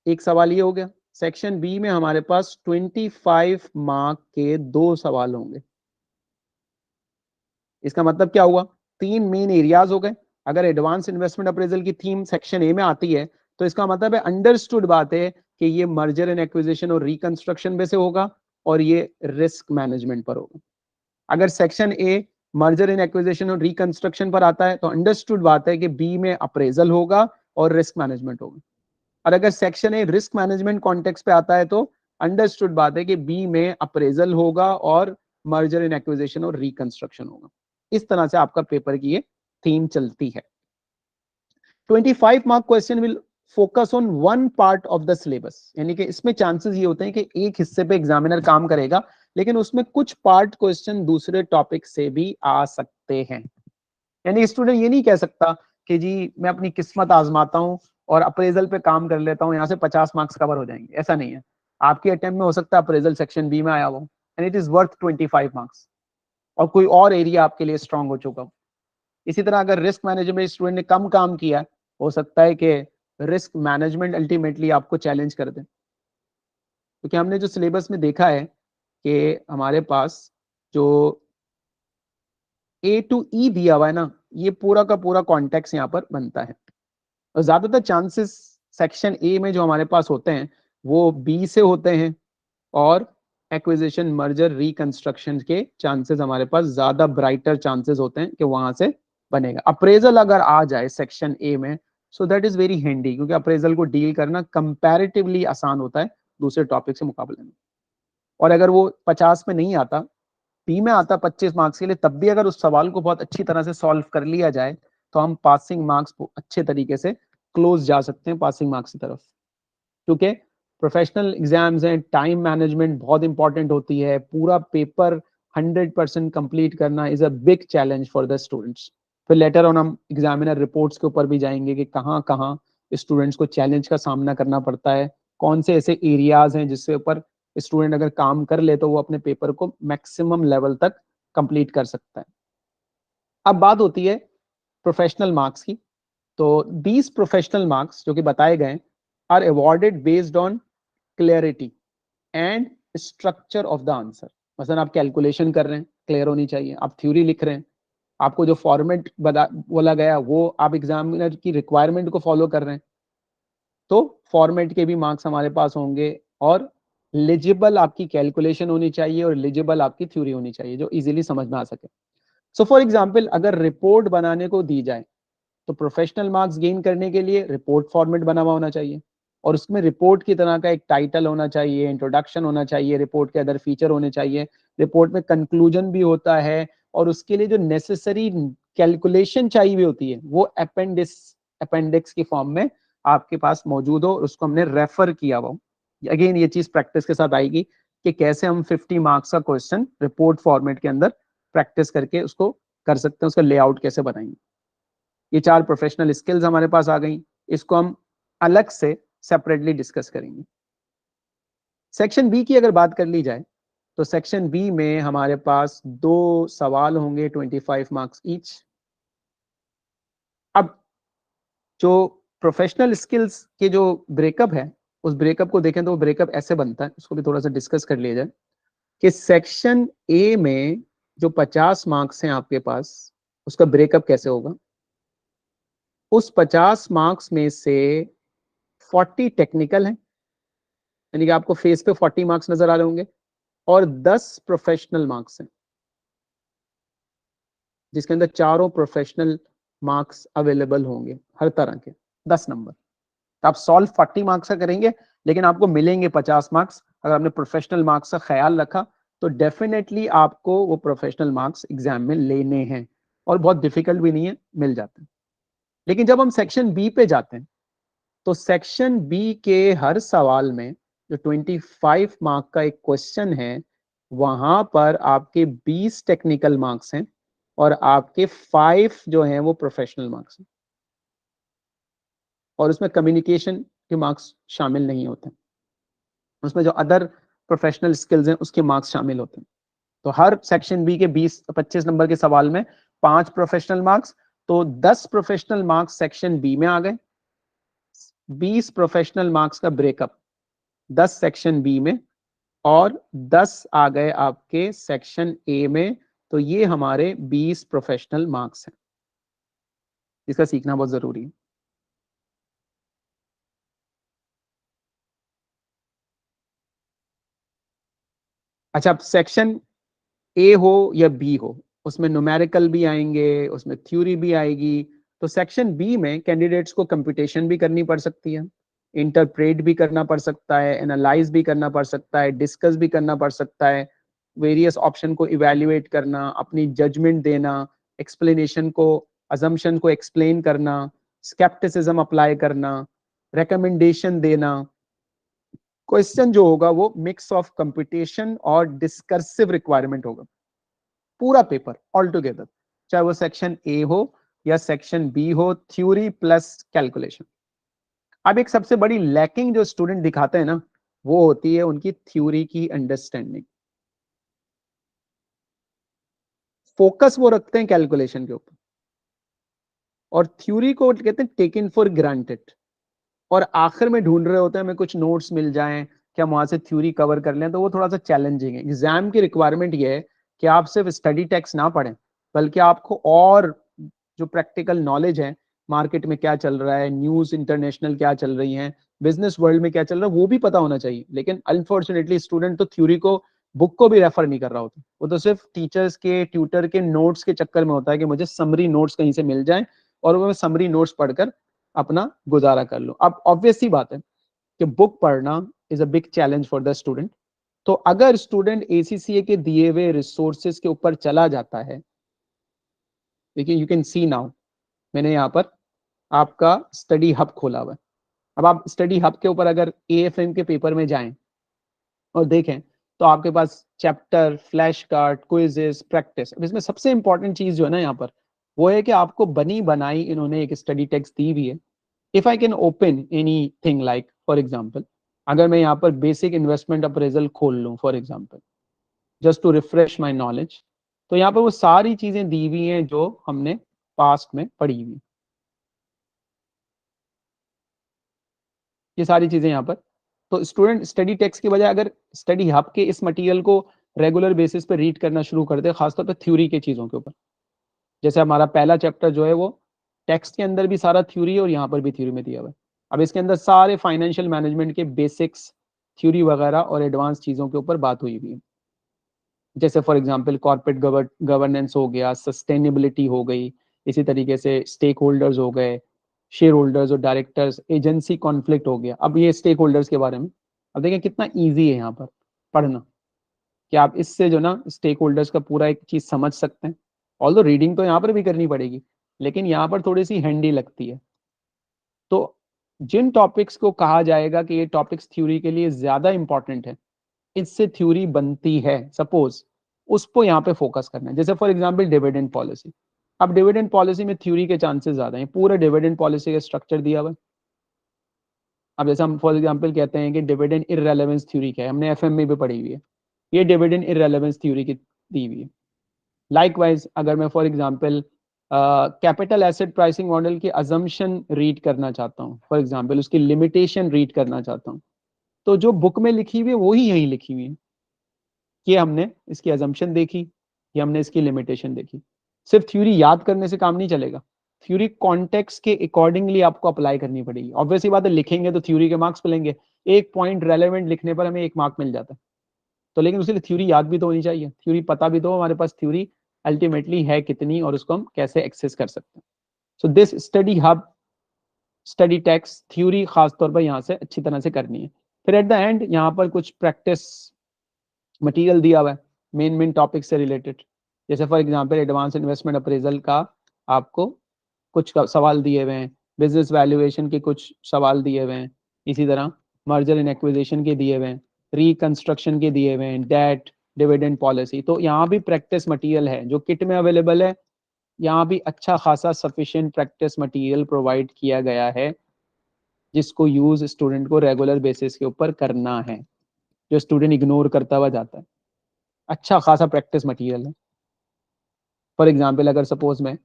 एक सवाल ये हो गया. सेक्शन बी में हमारे पास 25 मार्क के 2 सवाल होंगे. इसका मतलब क्या हुआ, 3 मेन एरियाज हो गए. अगर एडवांस इन्वेस्टमेंट अप्रेजल की थीम सेक्शन ए में आती है तो इसका मतलब है अंडरस्टूड बात है कि ये मर्जर एंड एक्विजिशन और रिकंस्ट्रक्शन में से होगा और ये रिस्क मैनेजमेंट पर होगा. अगर section A merger and acquisition और रिकंस्ट्रक्शन पर आता है तो अंडरस्टूड बात है कि बी में अप्रेजल होगा और रिस्क मैनेजमेंट होगा. और अगर section A risk management context पे आता है तो अंडरस्टूड बात है कि बी में अप्रेजल होगा और मर्जर एंड एक्विजिशन और रिकंस्ट्रक्शन होगा. इस तरह से आपका पेपर की ये थीम चलती है. 25 mark question will focus on one part of the syllabus, यानी कि इसमें चांसेस ये होते हैं कि एक हिस्से पे एग्जामिनर काम करेगा, लेकिन उसमें कुछ पार्ट क्वेश्चन दूसरे टॉपिक से भी आ सकते हैं. यानी स्टूडेंट ये नहीं कह सकता कि जी मैं अपनी किस्मत आजमाता हूं और अप्रेजल पे काम कर लेता हूं, यहां से 50 मार्क्स कवर हो जाएंगे. ऐसा नहीं है. आपके अटेम्प्ट में हो सकता है अप्रेजल सेक्शन बी में आया हो and it is worth 25 marks और कोई और एरिया आपके लिए स्ट्रांग हो चुका हो. इसी तरह अगर रिस्क मैनेजमेंट स्टूडेंट ने कम काम किया, हो सकता है कि रिस्क मैनेजमेंट अल्टीमेटली आपको चैलेंज कर दे. क्योंकि हमने जो सिलेबस में देखा है कि हमारे पास जो ए टू ई दिया हुआ है ना, ये पूरा का पूरा कॉन्टेक्स्ट यहाँ पर बनता है. और ज्यादातर चांसेस सेक्शन ए में जो हमारे पास होते हैं वो बी से होते हैं और एक्विजिशन मर्जर रिकंस्ट्रक्शन के चांसेस हमारे पास ज्यादा ब्राइटर चांसेस होते हैं कि वहां से बनेगा. अप्रेजल अगर आ जाए सेक्शन ए में so that is very handy, क्योंकि अप्रेजल को डील करना कंपैरेटिवली आसान होता है दूसरे टॉपिक से मुकाबले में. और अगर वो 50 में नहीं आता, बी में आता 25 मार्क्स के लिए, तब भी अगर उस सवाल को बहुत अच्छी तरह से सॉल्व कर लिया जाए तो हम पासिंग मार्क्स अच्छे तरीके से क्लोज जा सकते हैं पासिंग मार्क्स की तरफ. क्योंकि प्रोफेशनल एग्जाम्स हैं, टाइम मैनेजमेंट बहुत इंपॉर्टेंट होती है, पूरा पेपर 100% कंप्लीट करना is a big challenge for the students. फिर लेटर ऑन हम एग्जामिनर रिपोर्ट्स के ऊपर भी जाएंगे कि कहाँ कहाँ स्टूडेंट्स को चैलेंज का सामना करना पड़ता है, कौन से ऐसे एरियाज हैं जिससे ऊपर स्टूडेंट अगर काम कर ले तो वो अपने पेपर को मैक्सिमम लेवल तक कंप्लीट कर सकता है. अब बात होती है प्रोफेशनल मार्क्स की. तो दीज प्रोफेशनल मार्क्स जो कि बताए गए are awarded based on clarity and structure of the answer. मसलन आप कैलकुलेशन कर रहे हैं, क्लियर होनी चाहिए. आप थ्योरी लिख रहे हैं, आपको जो फॉर्मेट बोला गया वो आप एग्जामिनर की रिक्वायरमेंट को फॉलो कर रहे हैं, तो फॉर्मेट के भी मार्क्स हमारे पास होंगे. और एलिजिबल आपकी कैलकुलेशन होनी चाहिए और एलिजिबल आपकी थ्योरी होनी चाहिए जो इजीली समझ में आ सके. सो फॉर एग्जांपल अगर रिपोर्ट बनाने को दी जाए तो प्रोफेशनल मार्क्स गेन करने के लिए रिपोर्ट फॉर्मेट बना हुआ होना चाहिए और उसमें रिपोर्ट की तरह का एक टाइटल होना चाहिए, इंट्रोडक्शन होना चाहिए, रिपोर्ट के अदर फीचर होने चाहिए, रिपोर्ट में कंक्लूजन भी होता है और उसके लिए जो नेसेसरी कैलकुलेशन चाहिए होती है वो अपेंडिक्स की फॉर्म में आपके पास मौजूद हो, उसको हमने रेफर किया हुआ. अगेन ये चीज प्रैक्टिस के साथ आएगी कि कैसे हम 50 मार्क्स का क्वेश्चन रिपोर्ट फॉर्मेट के अंदर प्रैक्टिस करके उसको कर सकते हैं, उसका लेआउट कैसे बनाएंगे. ये 4 प्रोफेशनल स्किल्स हमारे पास आ गई, इसको हम अलग से सेपरेटली डिस्कस करेंगे. सेक्शन बी की अगर बात कर ली जाए तो सेक्शन बी में हमारे पास 2 सवाल होंगे 25 मार्क्स ईच. अब जो प्रोफेशनल स्किल्स के जो ब्रेकअप है उस ब्रेकअप को देखें तो वो ब्रेकअप ऐसे बनता है, उसको भी थोड़ा सा डिस्कस कर लिया जाए कि सेक्शन ए में जो 50 मार्क्स हैं आपके पास उसका ब्रेकअप कैसे होगा. उस 50 मार्क्स में से 40 टेक्निकल हैं, यानी कि आपको फेस पे 40 मार्क्स नजर आ रहे होंगे और 10 प्रोफेशनल मार्क्स हैं जिसके अंदर चारों प्रोफेशनल मार्क्स अवेलेबल होंगे, हर तरह के 10 नंबर. तो आप सॉल्व 40 मार्क्स का करेंगे लेकिन आपको मिलेंगे 50 मार्क्स. अगर आपने प्रोफेशनल मार्क्स का ख्याल रखा तो डेफिनेटली आपको वो प्रोफेशनल मार्क्स एग्जाम में लेने हैं और बहुत डिफिकल्ट भी नहीं है, मिल जाते हैं। लेकिन जब हम सेक्शन बी पे जाते हैं तो सेक्शन बी के हर सवाल में जो 25 मार्क का एक क्वेश्चन है, वहां पर आपके 20 टेक्निकल मार्क्स हैं और आपके 5 जो हैं वो प्रोफेशनल मार्क्स हैं, और उसमें कम्युनिकेशन के मार्क्स शामिल नहीं होते, उसमें जो अदर प्रोफेशनल स्किल्स हैं उसके मार्क्स शामिल होते हैं। तो हर सेक्शन बी के 20-25 नंबर के सवाल में 5 प्रोफेशनल मार्क्स, तो 10 प्रोफेशनल मार्क्स सेक्शन बी में आ गए, 20 प्रोफेशनल मार्क्स का ब्रेकअप 10 सेक्शन बी में और 10 आ गए आपके सेक्शन ए में। तो ये हमारे 20 प्रोफेशनल मार्क्स हैं, इसका सीखना बहुत जरूरी है। अच्छा, अब सेक्शन ए हो या बी हो, उसमें न्यूमेरिकल भी आएंगे, उसमें थ्योरी भी आएगी। तो सेक्शन बी में कैंडिडेट्स को कंप्यूटेशन भी करनी पड़ सकती है, इंटरप्रेट भी करना पड़ सकता है, एनालाइज भी करना पड़ सकता है, डिस्कस भी करना पड़ सकता है, वेरियस ऑप्शन को इवेल्युएट करना, अपनी जजमेंट देना, एक्सप्लेनेशन को, अजम्पशन को एक्सप्लेन करना, स्केप्टिसिज्म अप्लाई करना, रिकमेंडेशन देना। क्वेश्चन जो होगा वो मिक्स ऑफ कंप्यूटेशन और डिस्कर्सिव रिक्वायरमेंट होगा, पूरा पेपर ऑल टुगेदर, चाहे वो सेक्शन ए हो या सेक्शन बी हो, थ्योरी प्लस कैलकुलेशन। अब एक सबसे बड़ी लैकिंग जो स्टूडेंट दिखाते हैं ना, वो होती है उनकी थ्योरी की अंडरस्टैंडिंग। फोकस वो रखते हैं कैलकुलेशन के ऊपर, और थ्योरी को कहते हैं टेकन फॉर ग्रांटेड, और आखिर में ढूंढ रहे होते हैं हमें कुछ नोट्स मिल जाएं कि हम वहां से थ्योरी कवर कर लें। तो वो थोड़ा सा चैलेंजिंग है। एग्जाम की रिक्वायरमेंट ये है कि आप सिर्फ स्टडी टेक्स्ट ना पढ़ें, बल्कि आपको और जो प्रैक्टिकल नॉलेज है, मार्केट में क्या चल रहा है, न्यूज इंटरनेशनल क्या चल रही है, बिजनेस वर्ल्ड में क्या चल रहा है, वो भी पता होना चाहिए। लेकिन अनफॉर्चुनेटली स्टूडेंट तो थ्योरी को, बुक को भी रेफर नहीं कर रहा होता, वो तो सिर्फ टीचर्स के, ट्यूटर के नोट्स के चक्कर में होता है कि मुझे समरी नोट्स कहीं से मिल जाए और वो मैं समरी नोट्स पढ़कर अपना गुजारा कर लूं। अब ऑब्वियस सी बात है कि बुक पढ़ना is a big challenge for the student. तो अगर स्टूडेंट एसीसीए के दिए हुए रिसोर्सेज के ऊपर चला जाता है, देखिए यू कैन सी नाउ, मैंने यहाँ पर आपका स्टडी हब खोला हुआ है। अब आप स्टडी हब के ऊपर अगर एएफएम के पेपर में जाएं और देखें, तो आपके पास chapter, flash card, quizzes, practice. अब इसमें सबसे इंपॉर्टेंट चीज जो है ना यहाँ पर, वो है कि आपको बनी बनाई इन्होंने एक स्टडी टेक्स्ट दी हुई है। If I can open anything, like for example, अगर मैं यहाँ पर बेसिक इन्वेस्टमेंट अप्रेजल खोल लूँ for example, just to refresh my knowledge, तो यहाँ पर वो सारी चीजें दी हुई हैं जो हमने पास्ट में पढ़ी हुई, ये सारी चीजें यहाँ पर। तो स्टूडेंट स्टडी टेक्स्ट की बजाय अगर स्टडी हब के इस मटेरियल को रेगुलर बेसिस पे रीड करना शुरू कर दे, खासतौर पर थ्योरी के चीजों के ऊपर, जैसे हमारा पहला चैप्टर जो है वो टेक्स्ट के अंदर भी सारा थ्योरी है और यहाँ पर भी थ्योरी में दिया हुआ है। अब इसके अंदर सारे फाइनेंशियल मैनेजमेंट के बेसिक्स, थ्योरी वगैरह और एडवांस चीजों के ऊपर बात हुई हुई है। जैसे फॉर एग्जांपल कॉर्पोरेट गवर्नेंस हो गया, सस्टेनेबिलिटी हो गई, इसी तरीके से स्टेक होल्डर्स हो गए, शेयर होल्डर्स और डायरेक्टर्स, एजेंसी कॉन्फ्लिक्ट हो गया। अब ये स्टेक होल्डर्स के बारे में, अब देखिए कितना ईजी है यहाँ पर पढ़ना, कि आप इससे जो ना स्टेक होल्डर्स का पूरा एक चीज समझ सकते हैं। ऑल्दो रीडिंग तो यहाँ पर भी करनी पड़ेगी, लेकिन यहाँ पर थोड़ी सी हैंडी लगती है। तो जिन टॉपिक्स को कहा जाएगा कि ये टॉपिक्स थ्योरी के लिए ज्यादा इंपॉर्टेंट है, इससे थ्योरी बनती है, सपोज उसको यहाँ पे फोकस करना है। जैसे फॉर एग्जांपल डिविडेंड पॉलिसी, अब डिविडेंड पॉलिसी में थ्योरी के चांसेस ज्यादा हैं, पूरा डिविडेंड पॉलिसी का स्ट्रक्चर दिया हुआ है। अब जैसे हम फॉर एग्जांपल कहते हैं कि डिविडेंड इररेलेवेंस थ्योरी क्या है, हमने एफएम में भी पढ़ी हुई है, ये डिविडेंड इररेलेवेंस थ्योरी की दी हुई है। लाइकवाइज अगर मैं for example capital asset pricing model की अजम्पशन रीड करना चाहता हूँ, फॉर एग्जांपल उसकी लिमिटेशन रीड करना चाहता हूँ, तो जो बुक में लिखी हुई है वही यहीं लिखी हुई है कि हमने इसकी अजम्पशन देखी या हमने इसकी लिमिटेशन देखी। सिर्फ थ्योरी याद करने से काम नहीं चलेगा, थ्योरी कॉन्टेक्स्ट के अकॉर्डिंगली आपको अप्लाई करनी पड़ेगी। ऑब्वियसली बात है, लिखेंगे तो थ्योरी के मार्क्स मिलेंगे, एक पॉइंट रेलेवेंट लिखने पर हमें 1 मार्क मिल जाता है। तो लेकिन उसके लिए थ्योरी याद भी तो होनी चाहिए, थ्योरी पता भी तो हमारे पास थ्योरी अल्टीमेटली है कितनी और उसको हम कैसे एक्सेस कर सकते हैं। So this study hub, study text, theory खासतौर पर यहाँ से अच्छी तरह से करनी है। फिर एट द एंड यहाँ पर कुछ प्रैक्टिस मटेरियल दिया हुआ है मेन टॉपिक से रिलेटेड, जैसे for example advance investment appraisal का आपको कुछ सवाल दिए हुए हैं, बिजनेस वैल्यूएशन के कुछ सवाल दिए हुए हैं, इसी तरह मर्जर एंड एक्विजिशन के दिए हुए हैं, रिकंस्ट्रक्शन के दिए हुए हैं, डेट, डिविडेंड पॉलिसी। तो यहाँ भी प्रैक्टिस मटेरियल है जो किट में अवेलेबल है। यहाँ भी अच्छा खासा सफिशिएंट प्रैक्टिस मटेरियल प्रोवाइड किया गया है, जिसको यूज स्टूडेंट को रेगुलर बेसिस के ऊपर करना है, जो स्टूडेंट इग्नोर करता हुआ जाता है। अच्छा खासा प्रैक्टिस मटेरियल है। फॉर एग्जाम्पल अगर सपोज मैं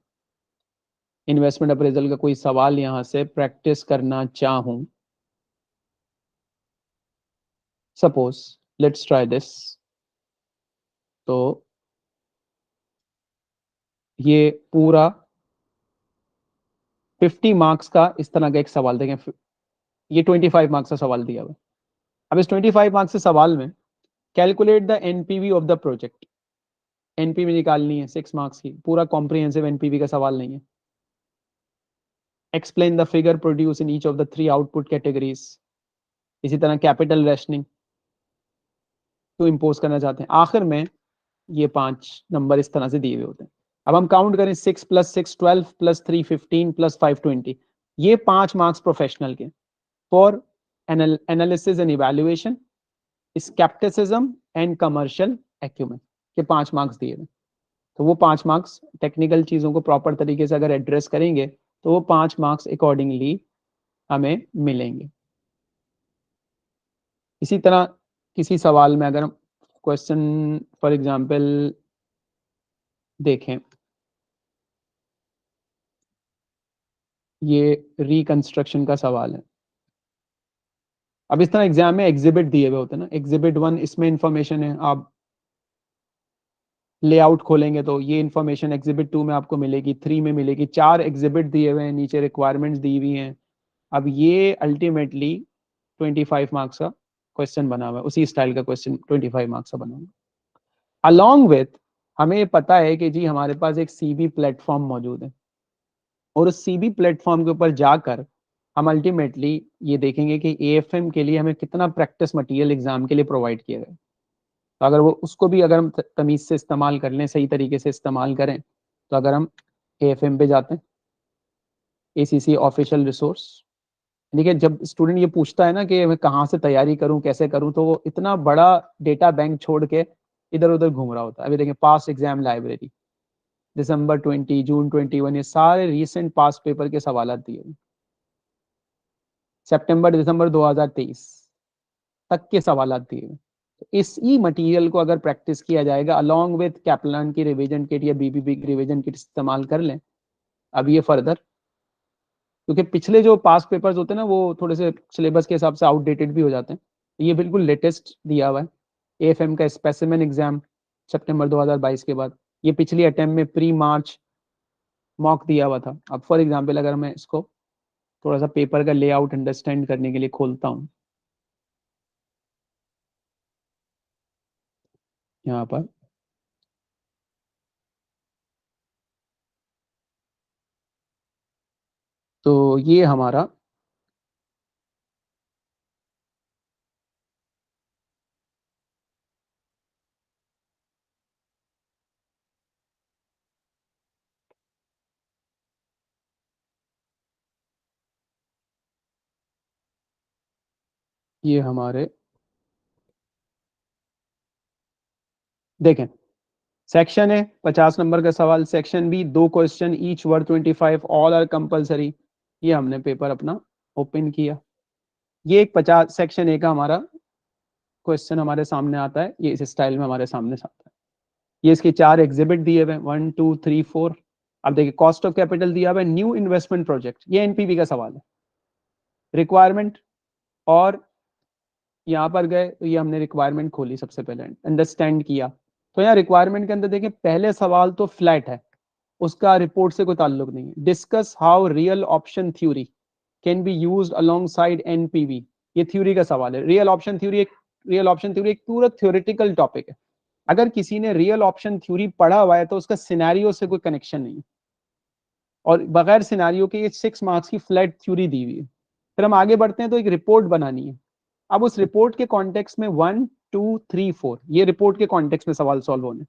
इन्वेस्टमेंट अप्रेजल का कोई सवाल यहाँ से प्रैक्टिस करना चाहूँ, सपोज लेट्स ट्राई दिस, तो ये पूरा 50 मार्क्स का इस तरह का एक सवाल देखें, ये 25 मार्क्स का सवाल दिया हुआ। अब इस 25 मार्क्स के सवाल में calculate the NPV of the project, NPV निकालनी है 6 मार्क्स की, पूरा कॉम्प्रिहेंसिव एनपीवी का सवाल नहीं है। Explain the figure produce in each of the 3 output categories, इसी तरह कैपिटल रेशनिंग तो इम्पोज करना चाहते हैं। आखिर में ये 5 नंबर इस तरह से दिए हुए होते हैं। अब हम काउंट करें 6 + 6 12 + 3 15 + 5 20, ये 5 मार्क्स प्रोफेशनल के for analysis and evaluation, scepticism and commercial acumen के 5 मार्क्स दिए हुए। तो वो 5 मार्क्स टेक्निकल चीज़ों को प्रॉपर तरीके से अगर एड्रेस करेंगे तो वो 5 मार्क्स अकॉर्डिंगली हमें मिलेंगे। इसी तरह किसी सवाल में अगर हम क्वेश्चन फॉर एग्जांपल देखें, ये रिकंस्ट्रक्शन का सवाल है। अब इस तरह एग्जाम में एग्जिबिट दिए हुए होते हैं ना, एग्जिबिट 1 इसमें इंफॉर्मेशन है, आप लेआउट खोलेंगे तो ये इन्फॉर्मेशन एग्जिबिट 2 में आपको मिलेगी, 3 में मिलेगी। 4 एग्जिबिट दिए हुए हैं, नीचे रिक्वायरमेंट्स दी हुई हैं। अब ये अल्टीमेटली 25 मार्क्स का क्वेश्चन बना हुआ है, उसी स्टाइल का क्वेश्चन 25 मार्क्स का बना हुआ है। अलॉन्ग विथ हमें ये पता है कि जी हमारे पास एक सीबी प्लेटफॉर्म मौजूद है, और उस सीबी प्लेटफॉर्म के ऊपर जाकर हम अल्टीमेटली ये देखेंगे कि एएफएम के लिए हमें कितना प्रैक्टिस मटेरियल एग्जाम के लिए प्रोवाइड किया गया। तो अगर वो उसको भी अगर हम तमीज से इस्तेमाल कर लें, सही तरीके से इस्तेमाल करें, तो अगर हम एएफएम पे जाते हैं, एसीसी ऑफिशियल रिसोर्स, ठीक है, जब स्टूडेंट ये पूछता है ना कि मैं कहाँ से तैयारी करूं, कैसे करूं, तो वो इतना बड़ा डेटा बैंक छोड़ के इधर उधर घूम रहा होता है। अभी देखें पास एग्जाम लाइब्रेरी, दिसंबर 20, जून 21, ये सारे रीसेंट पास पेपर के सवाल दिए, सितंबर दिसंबर 2023 तक के सवाल दिए। तो इसी मटेरियल को अगर प्रैक्टिस किया जाएगा अलोंग विद कैपलान की रिवीजन किट या बीबीबी की रिवीजन किट इस्तेमाल कर लें, अब ये फर्दर, क्योंकि पिछले जो पास पेपर्स होते हैं ना वो थोड़े से सिलेबस के हिसाब से आउटडेटेड भी हो जाते हैं, ये बिल्कुल लेटेस्ट दिया हुआ है। एएफएम का स्पेसिमेन एग्जाम सितंबर 2022 के बाद, ये पिछली अटेम्प्ट में प्री मार्च मॉक दिया हुआ था। अब फॉर एग्जाम्पल अगर मैं इसको थोड़ा सा पेपर का लेआउट अंडरस्टैंड करने के लिए खोलता हूँ यहाँ पर, तो ये हमारा ये हमारे देखें सेक्शन है 50 नंबर का सवाल, section B 2 question each worth 25, all are compulsory. ये हमने पेपर अपना ओपन किया, ये एक 50 सेक्शन ए का हमारा क्वेश्चन हमारे सामने आता है, ये इस स्टाइल में हमारे सामने आता है। ये इसके 4 एग्जिबिट दिए हुए 1 2 3 4। अब देखिए कॉस्ट ऑफ कैपिटल दिया हुआ है, न्यू इन्वेस्टमेंट प्रोजेक्ट, ये एनपीवी का सवाल है। रिक्वायरमेंट, और यहाँ पर गए तो ये हमने रिक्वायरमेंट खोली, सबसे पहले अंडरस्टैंड किया। तो यहाँ रिक्वायरमेंट के अंदर देखिए पहले सवाल तो फ्लैट है, उसका रिपोर्ट से कोई ताल्लुक नहीं है। Discuss how real option theory can be used alongside NPV, ये थ्योरी का सवाल है। रियल ऑप्शन थ्योरी एक पूरा थ्योरेटिकल टॉपिक है। अगर किसी ने रियल ऑप्शन थ्योरी पढ़ा हुआ है तो उसका सिनेरियो से कोई कनेक्शन नहीं है, और बगैर सिनेरियो के ये 6 मार्क्स की फ्लैट थ्योरी दी हुई है। फिर हम आगे बढ़ते हैं तो एक रिपोर्ट बनानी है। अब उस रिपोर्ट के कॉन्टेक्स्ट में 1 2 3 4, ये रिपोर्ट के कॉन्टेक्स्ट में सवाल सॉल्व होने।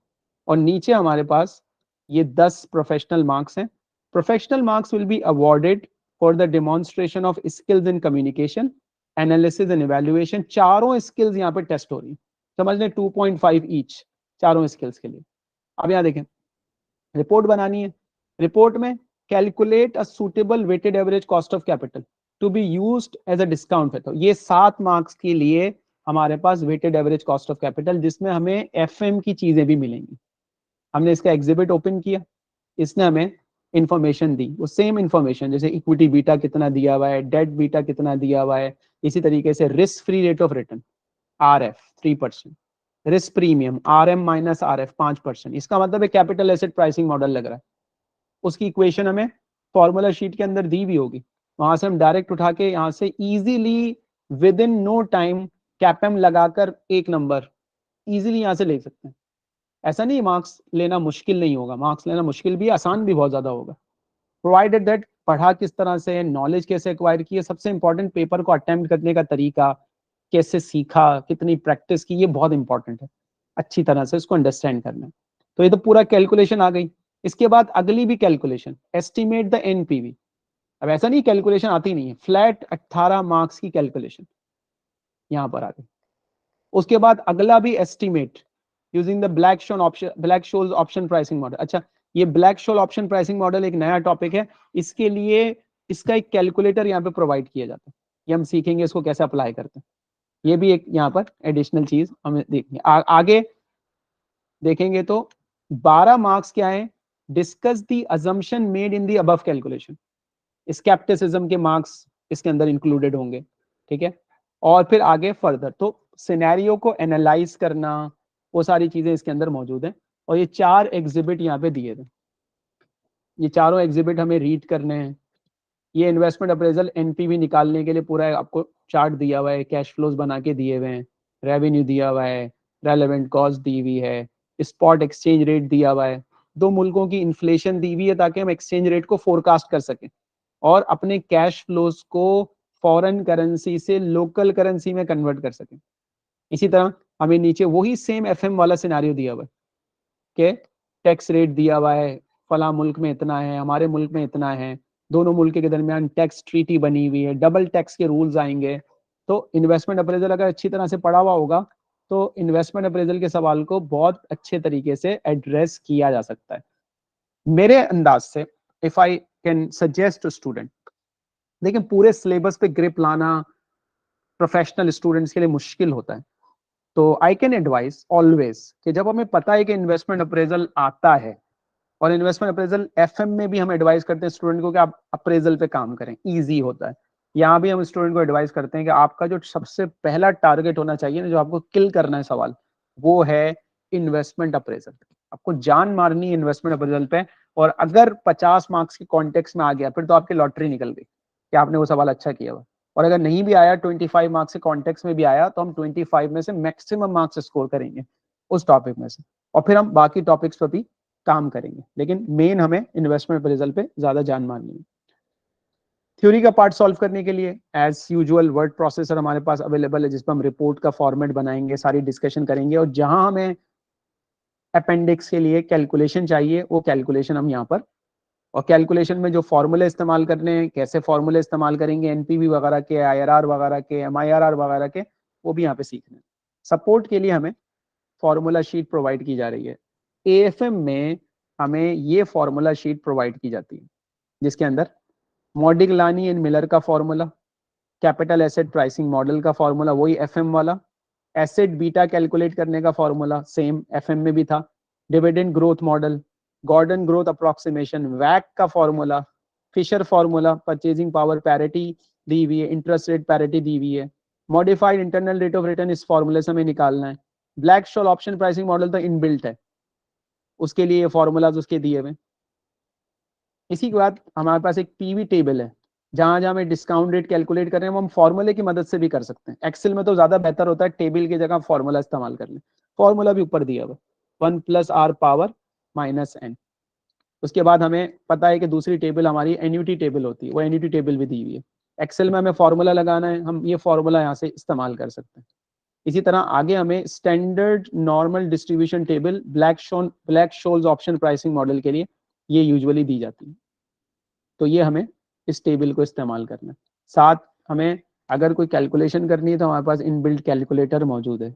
और नीचे हमारे पास ये 10 प्रोफेशनल मार्क्स हैं। Professional marks will be awarded for the demonstration of skills in communication, analysis and evaluation. चारों स्किल्स यहाँ पे टेस्ट हो रही है, समझ लें 2.5 ईच चारों स्किल्स के लिए। अब यहाँ देखें, रिपोर्ट बनानी है। रिपोर्ट में calculate a suitable weighted average cost of capital to be used as a discount factor. ये 7 मार्क्स के लिए हमारे पास weighted average cost of capital, जिसमें हमें एफएम की चीजें भी मिलेंगी। हमने इसका एग्जिबिट ओपन किया, इसने हमें इंफॉर्मेशन दी, वो सेम इंफॉर्मेशन जैसे इक्विटी बीटा कितना दिया हुआ है, डेट बीटा कितना दिया हुआ है, इसी तरीके से risk free rate of return RF 3%, risk premium RM minus RF 5%। इसका मतलब है कैपिटल एसेट प्राइसिंग मॉडल लग रहा है। उसकी इक्वेशन हमें फॉर्मूला शीट के अंदर दी भी होगी, वहां से हम डायरेक्ट उठा के यहाँ से easily within no time CAPM लगाकर एक नंबर इजीली यहाँ से ले सकते हैं। ऐसा नहीं मार्क्स लेना मुश्किल नहीं होगा, मार्क्स लेना मुश्किल भी, आसान भी बहुत ज्यादा होगा, प्रोवाइडेड दैट पढ़ा किस तरह से, नॉलेज कैसे एक्वायर की है, सबसे इंपॉर्टेंट पेपर को अटेम्प्ट करने का तरीका कैसे सीखा, कितनी प्रैक्टिस की, ये बहुत इंपॉर्टेंट है, अच्छी तरह से इसको अंडरस्टैंड करना है। तो ये तो पूरा कैलकुलेशन आ गई। इसके बाद अगली भी कैलकुलेशन, एस्टिमेट द एनपीवी। अब ऐसा नहीं कैलकुलेशन आती नहीं है, फ्लैट 18 मार्क्स की कैलकुलेशन यहां पर आ गई। उसके बाद अगला भी estimate using the Black Scholes option pricing model. अच्छा, ये ब्लैक शोल ऑप्शन प्राइसिंग मॉडल एक नया टॉपिक है, इसके लिए इसका एक कैलकुलेटर यहाँ पे प्रोवाइड किया जाता है, ये हम सीखेंगे इसको कैसे अप्लाई करते हैं। ये भी एक यहाँ पर एडिशनल चीज हमें देखनी आगे देखेंगे। तो 12 मार्क्स क्या है, discuss the assumption made in the above calculation. Scepticism के मार्क्स इसके अंदर इंक्लूडेड होंगे, ठीक है। और फिर आगे फर्दर तो सिनेरियो को एनालाइज करना, वो सारी चीजें इसके अंदर मौजूद हैं। और ये 4 एग्जिबिट यहाँ पे दिए थे, ये चारों एग्जिबिट हमें रीड करने हैं। ये इन्वेस्टमेंट अप्रेजल एनपीवी निकालने के लिए पूरा आपको चार्ट दिया हुआ है, कैश फ्लोज बना के दिए हुए हैं, रेवेन्यू दिया हुआ है, रेलेवेंट कॉस्ट दी हुई है, स्पॉट एक्सचेंज रेट दिया हुआ है, 2 मुल्कों की इन्फ्लेशन दी हुई है ताकि हम एक्सचेंज रेट को फोरकास्ट कर सकें और अपने कैश फ्लोज को फॉरेन करेंसी से लोकल करेंसी में कन्वर्ट कर सकें। इसी तरह हमें नीचे वही सेम एफएम वाला सिनारियो दिया हुआ है कि टैक्स रेट दिया हुआ है, फला मुल्क में इतना है, हमारे मुल्क में इतना है, दोनों मुल्क के दरमियान टैक्स ट्रीटी बनी हुई है, डबल टैक्स के रूल्स आएंगे। तो इन्वेस्टमेंट अप्रेजल अगर अच्छी तरह से पढ़ा हुआ होगा तो इन्वेस्टमेंट अप्रेजल के सवाल को बहुत अच्छे तरीके से एड्रेस किया जा सकता है मेरे अंदाज से। If I can suggest to student, देखिए पूरे सिलेबस पे ग्रिप लाना प्रोफेशनल स्टूडेंट्स के लिए मुश्किल होता है। तो आई कैन एडवाइस ऑलवेज कि जब हमें पता है कि इन्वेस्टमेंट अप्रेजल आता है, और इन्वेस्टमेंट अप्रेजल एफएम में भी हम एडवाइस करते हैं स्टूडेंट को कि आप अप्रेजल पे काम करें, इजी होता है। यहाँ भी हम स्टूडेंट को एडवाइस करते हैं कि आपका जो सबसे पहला टारगेट होना चाहिए ना, जो आपको किल करना है सवाल, वो है इन्वेस्टमेंट अप्रेजल। आपको जान मारनी है इन्वेस्टमेंट अप्रेजल पे। और अगर 50 मार्क्स के कॉन्टेक्स्ट में आ गया फिर तो आपकी लॉटरी निकल गई कि आपने वो सवाल अच्छा किया हुआ। और अगर नहीं भी आया, 25 मार्क्स के कॉन्टेक्स्ट में भी आया, तो हम 25 में से मैक्सिमम मार्क्स स्कोर करेंगे उस टॉपिक में से, और फिर हम बाकी टॉपिक्स पर भी काम करेंगे। लेकिन मेन हमें इन्वेस्टमेंट अप्रेजल पे ज्यादा जान मारनी है। थ्योरी का पार्ट सॉल्व करने के लिए एज यूजुअल वर्ड प्रोसेसर हमारे पास अवेलेबल है, जिसपे हम रिपोर्ट का फॉर्मेट बनाएंगे, सारी डिस्कशन करेंगे, और जहां हमें अपेंडिक्स के लिए कैलकुलेशन चाहिए वो कैलकुलेशन हम यहाँ पर, और कैलकुलेशन में जो फॉर्मूले इस्तेमाल करने हैं, कैसे फॉर्मूले इस्तेमाल करेंगे एनपीवी वगैरह के, आईआरआर वगैरह के, एमआईआरआर वगैरह के, वो भी यहाँ पे सीखने। सपोर्ट के लिए हमें फॉर्मूला शीट प्रोवाइड की जा रही है। एएफएम में हमें ये फॉर्मूला शीट प्रोवाइड की जाती है जिसके अंदर मॉडिग्लानी एंड मिलर का formula, capital asset pricing model का फॉर्मूला वही एफएम वाला, एसेट बीटा कैलकुलेट करने का फॉर्मूला सेम एफएम में भी था, dividend growth model, Gordon growth approximation, वैक का formula, Fisher formula, purchasing power parity दी हुई है, इंटरेस्ट रेट पैरिटी दी हुई है, modified internal rate of return इस फॉर्मूले से हमें निकालना है, ब्लैक शोल ऑप्शन प्राइसिंग मॉडल तो इनबिल्ट है, उसके लिए फॉर्मूलाज उसके दिए हुए। इसी के बाद हमारे पास एक पीवी टेबल है, जहां जहां हमें डिस्काउंट रेट कैलकुलेट कर रहे हैं वो हम फॉर्मूले की मदद से भी कर सकते हैं। एक्सेल में तो ज्यादा बेहतर होता है टेबल की जगह फॉर्मूला इस्तेमाल कर लें। फॉर्मूला भी ऊपर दिया हुआ 1 + r - n। उसके बाद हमें पता है कि दूसरी टेबल हमारी एन्यूटी टेबल होती है, वो एन्यूटी टेबल भी दी हुई है। एक्सेल में हमें फॉर्मूला लगाना है, हम ये फॉर्मूला यहाँ से इस्तेमाल कर सकते हैं। इसी तरह आगे हमें standard normal distribution table Black Scholes option pricing model के लिए ये यूजुअली दी जाती है। तो ये हमें इस टेबल को इस्तेमाल करना है। साथ हमें अगर कोई कैलकुलेशन करनी है तो हमारे पास इनबिल्ट कैलकुलेटर मौजूद है,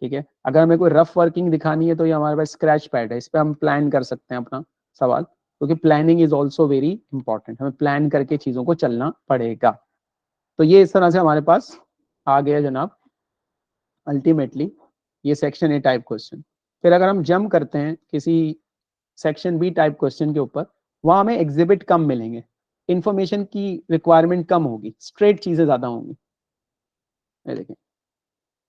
ठीक है। अगर हमें कोई रफ वर्किंग दिखानी है तो ये हमारे पास स्क्रैच पैड है, इस पर हम प्लान कर सकते हैं अपना सवाल, क्योंकि planning is also very important, हमें प्लान करके चीज़ों को चलना पड़ेगा। तो ये इस तरह से हमारे पास आ गया जनाब अल्टीमेटली ये सेक्शन ए टाइप क्वेश्चन। फिर अगर हम जंप करते हैं किसी सेक्शन बी टाइप क्वेश्चन के ऊपर, वहां हमें एग्जिबिट कम मिलेंगे, इंफॉर्मेशन की रिक्वायरमेंट कम होगी, स्ट्रेट चीजें ज्यादा होंगी। देखें,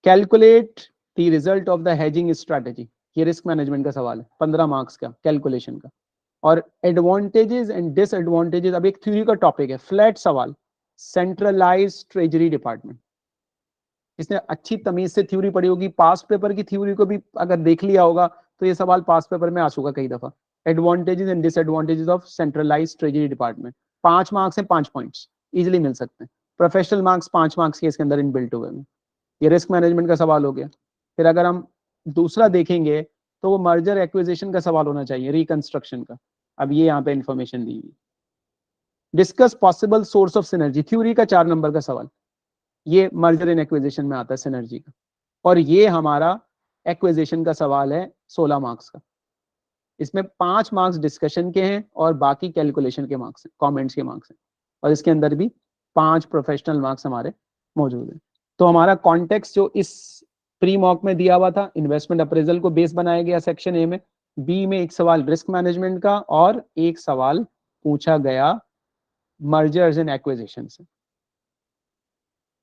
calculate the result of the hedging strategy, ये रिस्क मैनेजमेंट का सवाल है, 15 मार्क्स का कैलकुलेशन का। और एडवांटेजेस एंड डिसएडवांटेजेस, अब एक थ्योरी का टॉपिक है, फ्लैट सवाल, सेंट्रलाइज्ड ट्रेजरी डिपार्टमेंट। इसने अच्छी तमीज से थ्योरी पढ़ी होगी, पास पेपर की थ्योरी को भी अगर देख लिया होगा तो ये सवाल पास पेपर में आ चुका कई दफा। Advantages and disadvantages of centralised treasury department, 5 marks हैं, 5 पॉइंट्स इजिली मिल सकते हैं। प्रोफेशनल मार्क्स 5 मार्क्स के इसके अंदर इनबिल्ट हुए हैं। ये रिस्क मैनेजमेंट का सवाल हो गया। फिर अगर हम दूसरा देखेंगे तो वो मर्जर एक्विजिशन का सवाल होना चाहिए, रिकंस्ट्रक्शन का। अब ये यहाँ पे इंफॉर्मेशन दी हुई, discuss possible source of synergy, theory का 4 नंबर का सवाल, ये मर्जर इन एक्विजिशन में आता है सिनर्जी का। और ये हमारा एक्विजिशन का सवाल है 16 मार्क्स का। इसमें 5 मार्क्स डिस्कशन के हैं और बाकी कैलकुलेशन के मार्क्स हैं, कमेंट्स के मार्क्स हैं। और इसके अंदर भी 5 प्रोफेशनल मार्क्स हमारे मौजूद हैं। तो हमारा कॉन्टेक्स्ट जो इस प्री मॉक में दिया हुआ था, इन्वेस्टमेंट अप्रेजल को बेस बनाया गया सेक्शन ए में, बी में एक सवाल रिस्क मैनेजमेंट का और एक सवाल पूछा गया मर्जर्स एंड एक्विजिशन से।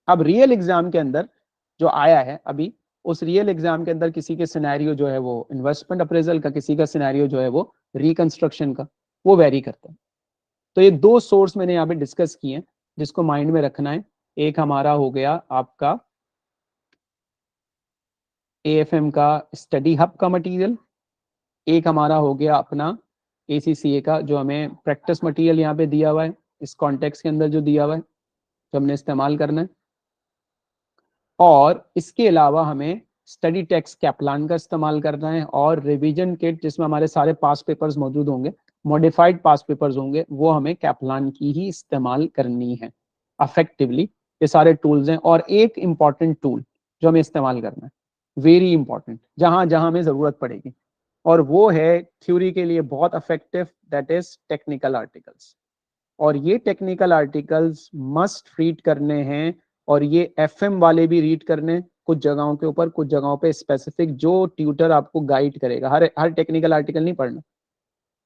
अब रियल एग्जाम के अंदर जो आया है अभी, उस रियल एग्जाम के अंदर किसी के सिनेरियो जो है वो इन्वेस्टमेंट अप्रेजल का, किसी का सिनेरियो जो है वो रिकंस्ट्रक्शन का, वो वेरी करता है। तो ये 2 सोर्स मैंने यहाँ पे डिस्कस किए हैं जिसको माइंड में रखना है। एक हमारा हो गया आपका एएफएम का स्टडी हब का मटेरियल, एक हमारा हो गया अपना एसीसीए का जो हमें प्रैक्टिस मटेरियल यहाँ पे दिया हुआ है, इस कॉन्टेक्स्ट के अंदर जो दिया हुआ है, जो हमने इस्तेमाल करना है। और इसके अलावा हमें स्टडी टेक्स्ट कैप्लान का इस्तेमाल करना है, और रिवीजन किट जिसमें हमारे सारे पास पेपर्स मौजूद होंगे, मॉडिफाइड पास पेपर्स होंगे, वो हमें कैप्लान की ही इस्तेमाल करनी है अफेक्टिवली। ये सारे टूल्स हैं। और एक इंपॉर्टेंट टूल जो हमें इस्तेमाल करना है, वेरी इंपॉर्टेंट, जहां जहां हमें जरूरत पड़ेगी, और वो है थ्योरी के लिए बहुत effective, that is technical articles. और ये टेक्निकल आर्टिकल्स मस्ट रीड करने हैं, और ये एफएम वाले भी रीड करने, कुछ जगहों के ऊपर, कुछ जगहों पे स्पेसिफिक जो ट्यूटर आपको गाइड करेगा। हर टेक्निकल आर्टिकल नहीं पढ़ना,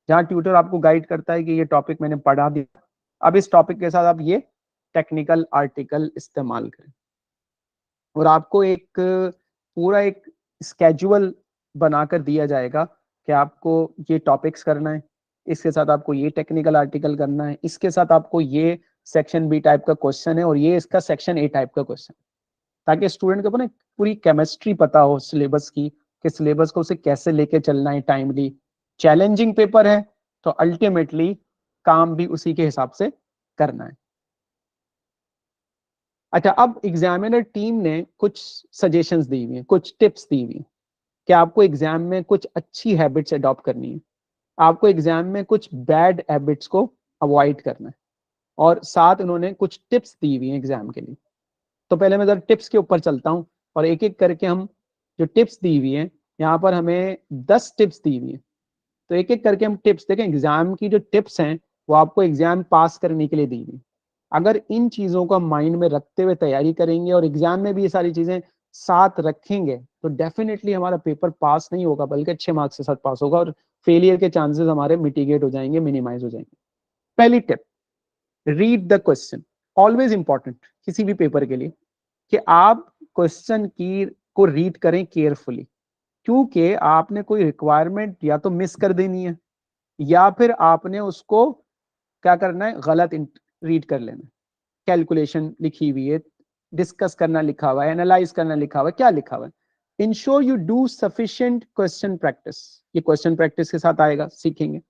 जहाँ ट्यूटर आपको गाइड करता है कि ये टॉपिक मैंने पढ़ा दिया, अब इस टॉपिक के साथ आप ये टेक्निकल आर्टिकल इस्तेमाल करें। और आपको एक पूरा एक स्केड्यूल बनाकर दिया जाएगा कि आपको ये टॉपिक्स करना है, इसके साथ आपको ये टेक्निकल आर्टिकल करना है, इसके साथ आपको ये सेक्शन बी टाइप का क्वेश्चन है, और ये इसका सेक्शन ए टाइप का क्वेश्चन, ताकि स्टूडेंट को ना पूरी केमिस्ट्री पता हो सिलेबस की, कि सिलेबस को उसे कैसे लेके चलना है टाइमली। चैलेंजिंग पेपर है तो अल्टीमेटली काम भी उसी के हिसाब से करना है। अच्छा, अब एग्जामिनर टीम ने कुछ सजेशंस दी हुई हैं, कुछ टिप्स दी हुई हैं कि आपको एग्जाम में कुछ अच्छी हैबिट्स अडॉप्ट करनी है, आपको एग्जाम में कुछ बैड हैबिट्स को अवॉइड करना है, और साथ उन्होंने कुछ टिप्स दी हुई हैं एग्जाम के लिए। तो पहले मैं जरा टिप्स के ऊपर चलता हूँ, और एक एक करके हम जो टिप्स दी हुई हैं, यहाँ पर हमें 10 टिप्स दी हुई हैं, तो एक एक करके हम टिप्स देखें। एग्जाम की जो टिप्स हैं वो आपको एग्जाम पास करने के लिए दी हुई। अगर इन चीजों को माइंड में रखते हुए तैयारी करेंगे और एग्जाम में भी ये सारी चीजें साथ रखेंगे, तो डेफिनेटली हमारा पेपर पास नहीं होगा, बल्कि अच्छे मार्क्स के साथ पास होगा, और फेलियर के चांसेस हमारे मिटिगेट हो जाएंगे, मिनिमाइज हो जाएंगे। पहली tip, read the question. Always important किसी भी पेपर के लिए कि आप क्वेश्चन की को रीड करें केयरफुली, क्योंकि आपने कोई रिक्वायरमेंट या तो मिस कर देनी है, या फिर आपने उसको क्या करना है, गलत रीड कर लेना। कैलकुलेशन लिखी हुई है, डिस्कस करना लिखा हुआ है, एनालाइज करना लिखा हुआ है, क्या लिखा हुआ है। Ensure you do sufficient question practice, ये क्वेश्चन प्रैक्टिस के साथ आएगा, सीखेंगे।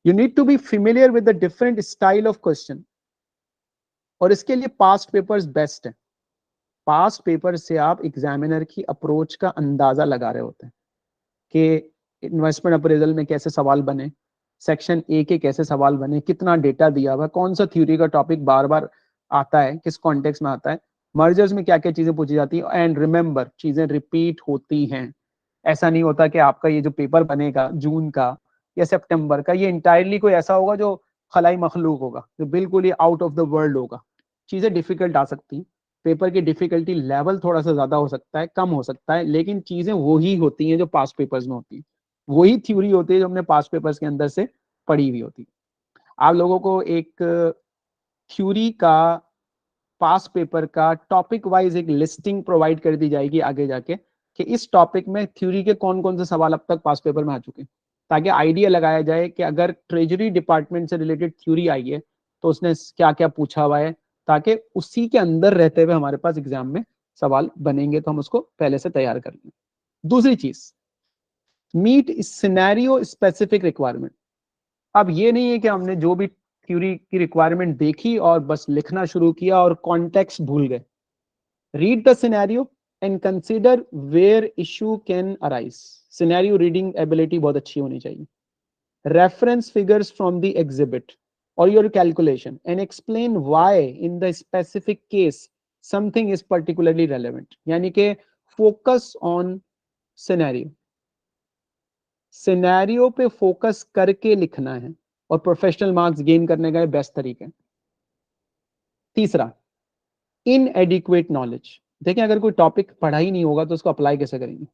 You need to be familiar with the different style of question, और इसके लिए पास्ट पेपर्स बेस्ट है। पास्ट पेपर से आप एग्जामिनर की अप्रोच का अंदाजा लगा रहे होते हैं कि इन्वेस्टमेंट अप्रेजल में कैसे सवाल बने, सेक्शन ए के कैसे सवाल बने, कितना डेटा दिया हुआ, कौन सा थ्योरी का टॉपिक बार बार आता है, किस कॉन्टेक्स्ट में आता है, मर्जर्स में क्या क्या चीजें पूछी जाती है। एंड रिमेंबर, चीजें रिपीट होती हैं। ऐसा नहीं होता कि आपका ये जो पेपर बनेगा जून का या सितंबर का, ये इंटायरली कोई ऐसा होगा जो खलाई मखलूक होगा, जो बिल्कुल ही आउट ऑफ द वर्ल्ड होगा। चीजें डिफिकल्ट आ सकती हैं, पेपर की डिफिकल्टी लेवल थोड़ा सा ज्यादा हो सकता है, कम हो सकता है, लेकिन चीजें वही होती हैं जो पास्ट पेपर्स में होती है, वही थ्योरी होती है जो हमने पास्ट पेपर्स के अंदर से पढ़ी हुई होती है। आप लोगों को एक थ्योरी का, पास्ट पेपर का टॉपिक वाइज एक लिस्टिंग प्रोवाइड कर दी जाएगी आगे जाके कि इस टॉपिक में थ्योरी के कौन कौन से सवाल अब तक पास्ट पेपर में आ चुके हैं, ताकि आइडिया लगाया जाए कि अगर ट्रेजरी डिपार्टमेंट से रिलेटेड थ्योरी आई है तो उसने क्या क्या पूछा हुआ है, ताकि उसी के अंदर रहते हुए हमारे पास एग्जाम में सवाल बनेंगे तो हम उसको पहले से तैयार कर लें। दूसरी चीज, मीट सिनेरियो स्पेसिफिक रिक्वायरमेंट। अब ये नहीं है कि हमने जो भी थ्योरी की रिक्वायरमेंट देखी और बस लिखना शुरू किया और कॉन्टेक्स्ट भूल गए। Read the scenario and consider where issue can arise. Scenario reading ability बहुत अच्छी होनी चाहिए। Reference figures from the exhibit or your calculation and explain why in the specific case something is particularly relevant। यानी कि focus on scenario, सिनेरियो पे फोकस करके लिखना है और प्रोफेशनल मार्क्स गेन करने का बेस्ट तरीका है। तीसरा, इनएडिक्वेट नॉलेज। देखिए, अगर कोई टॉपिक पढ़ा ही नहीं होगा तो उसको अप्लाई कैसे करेंगे।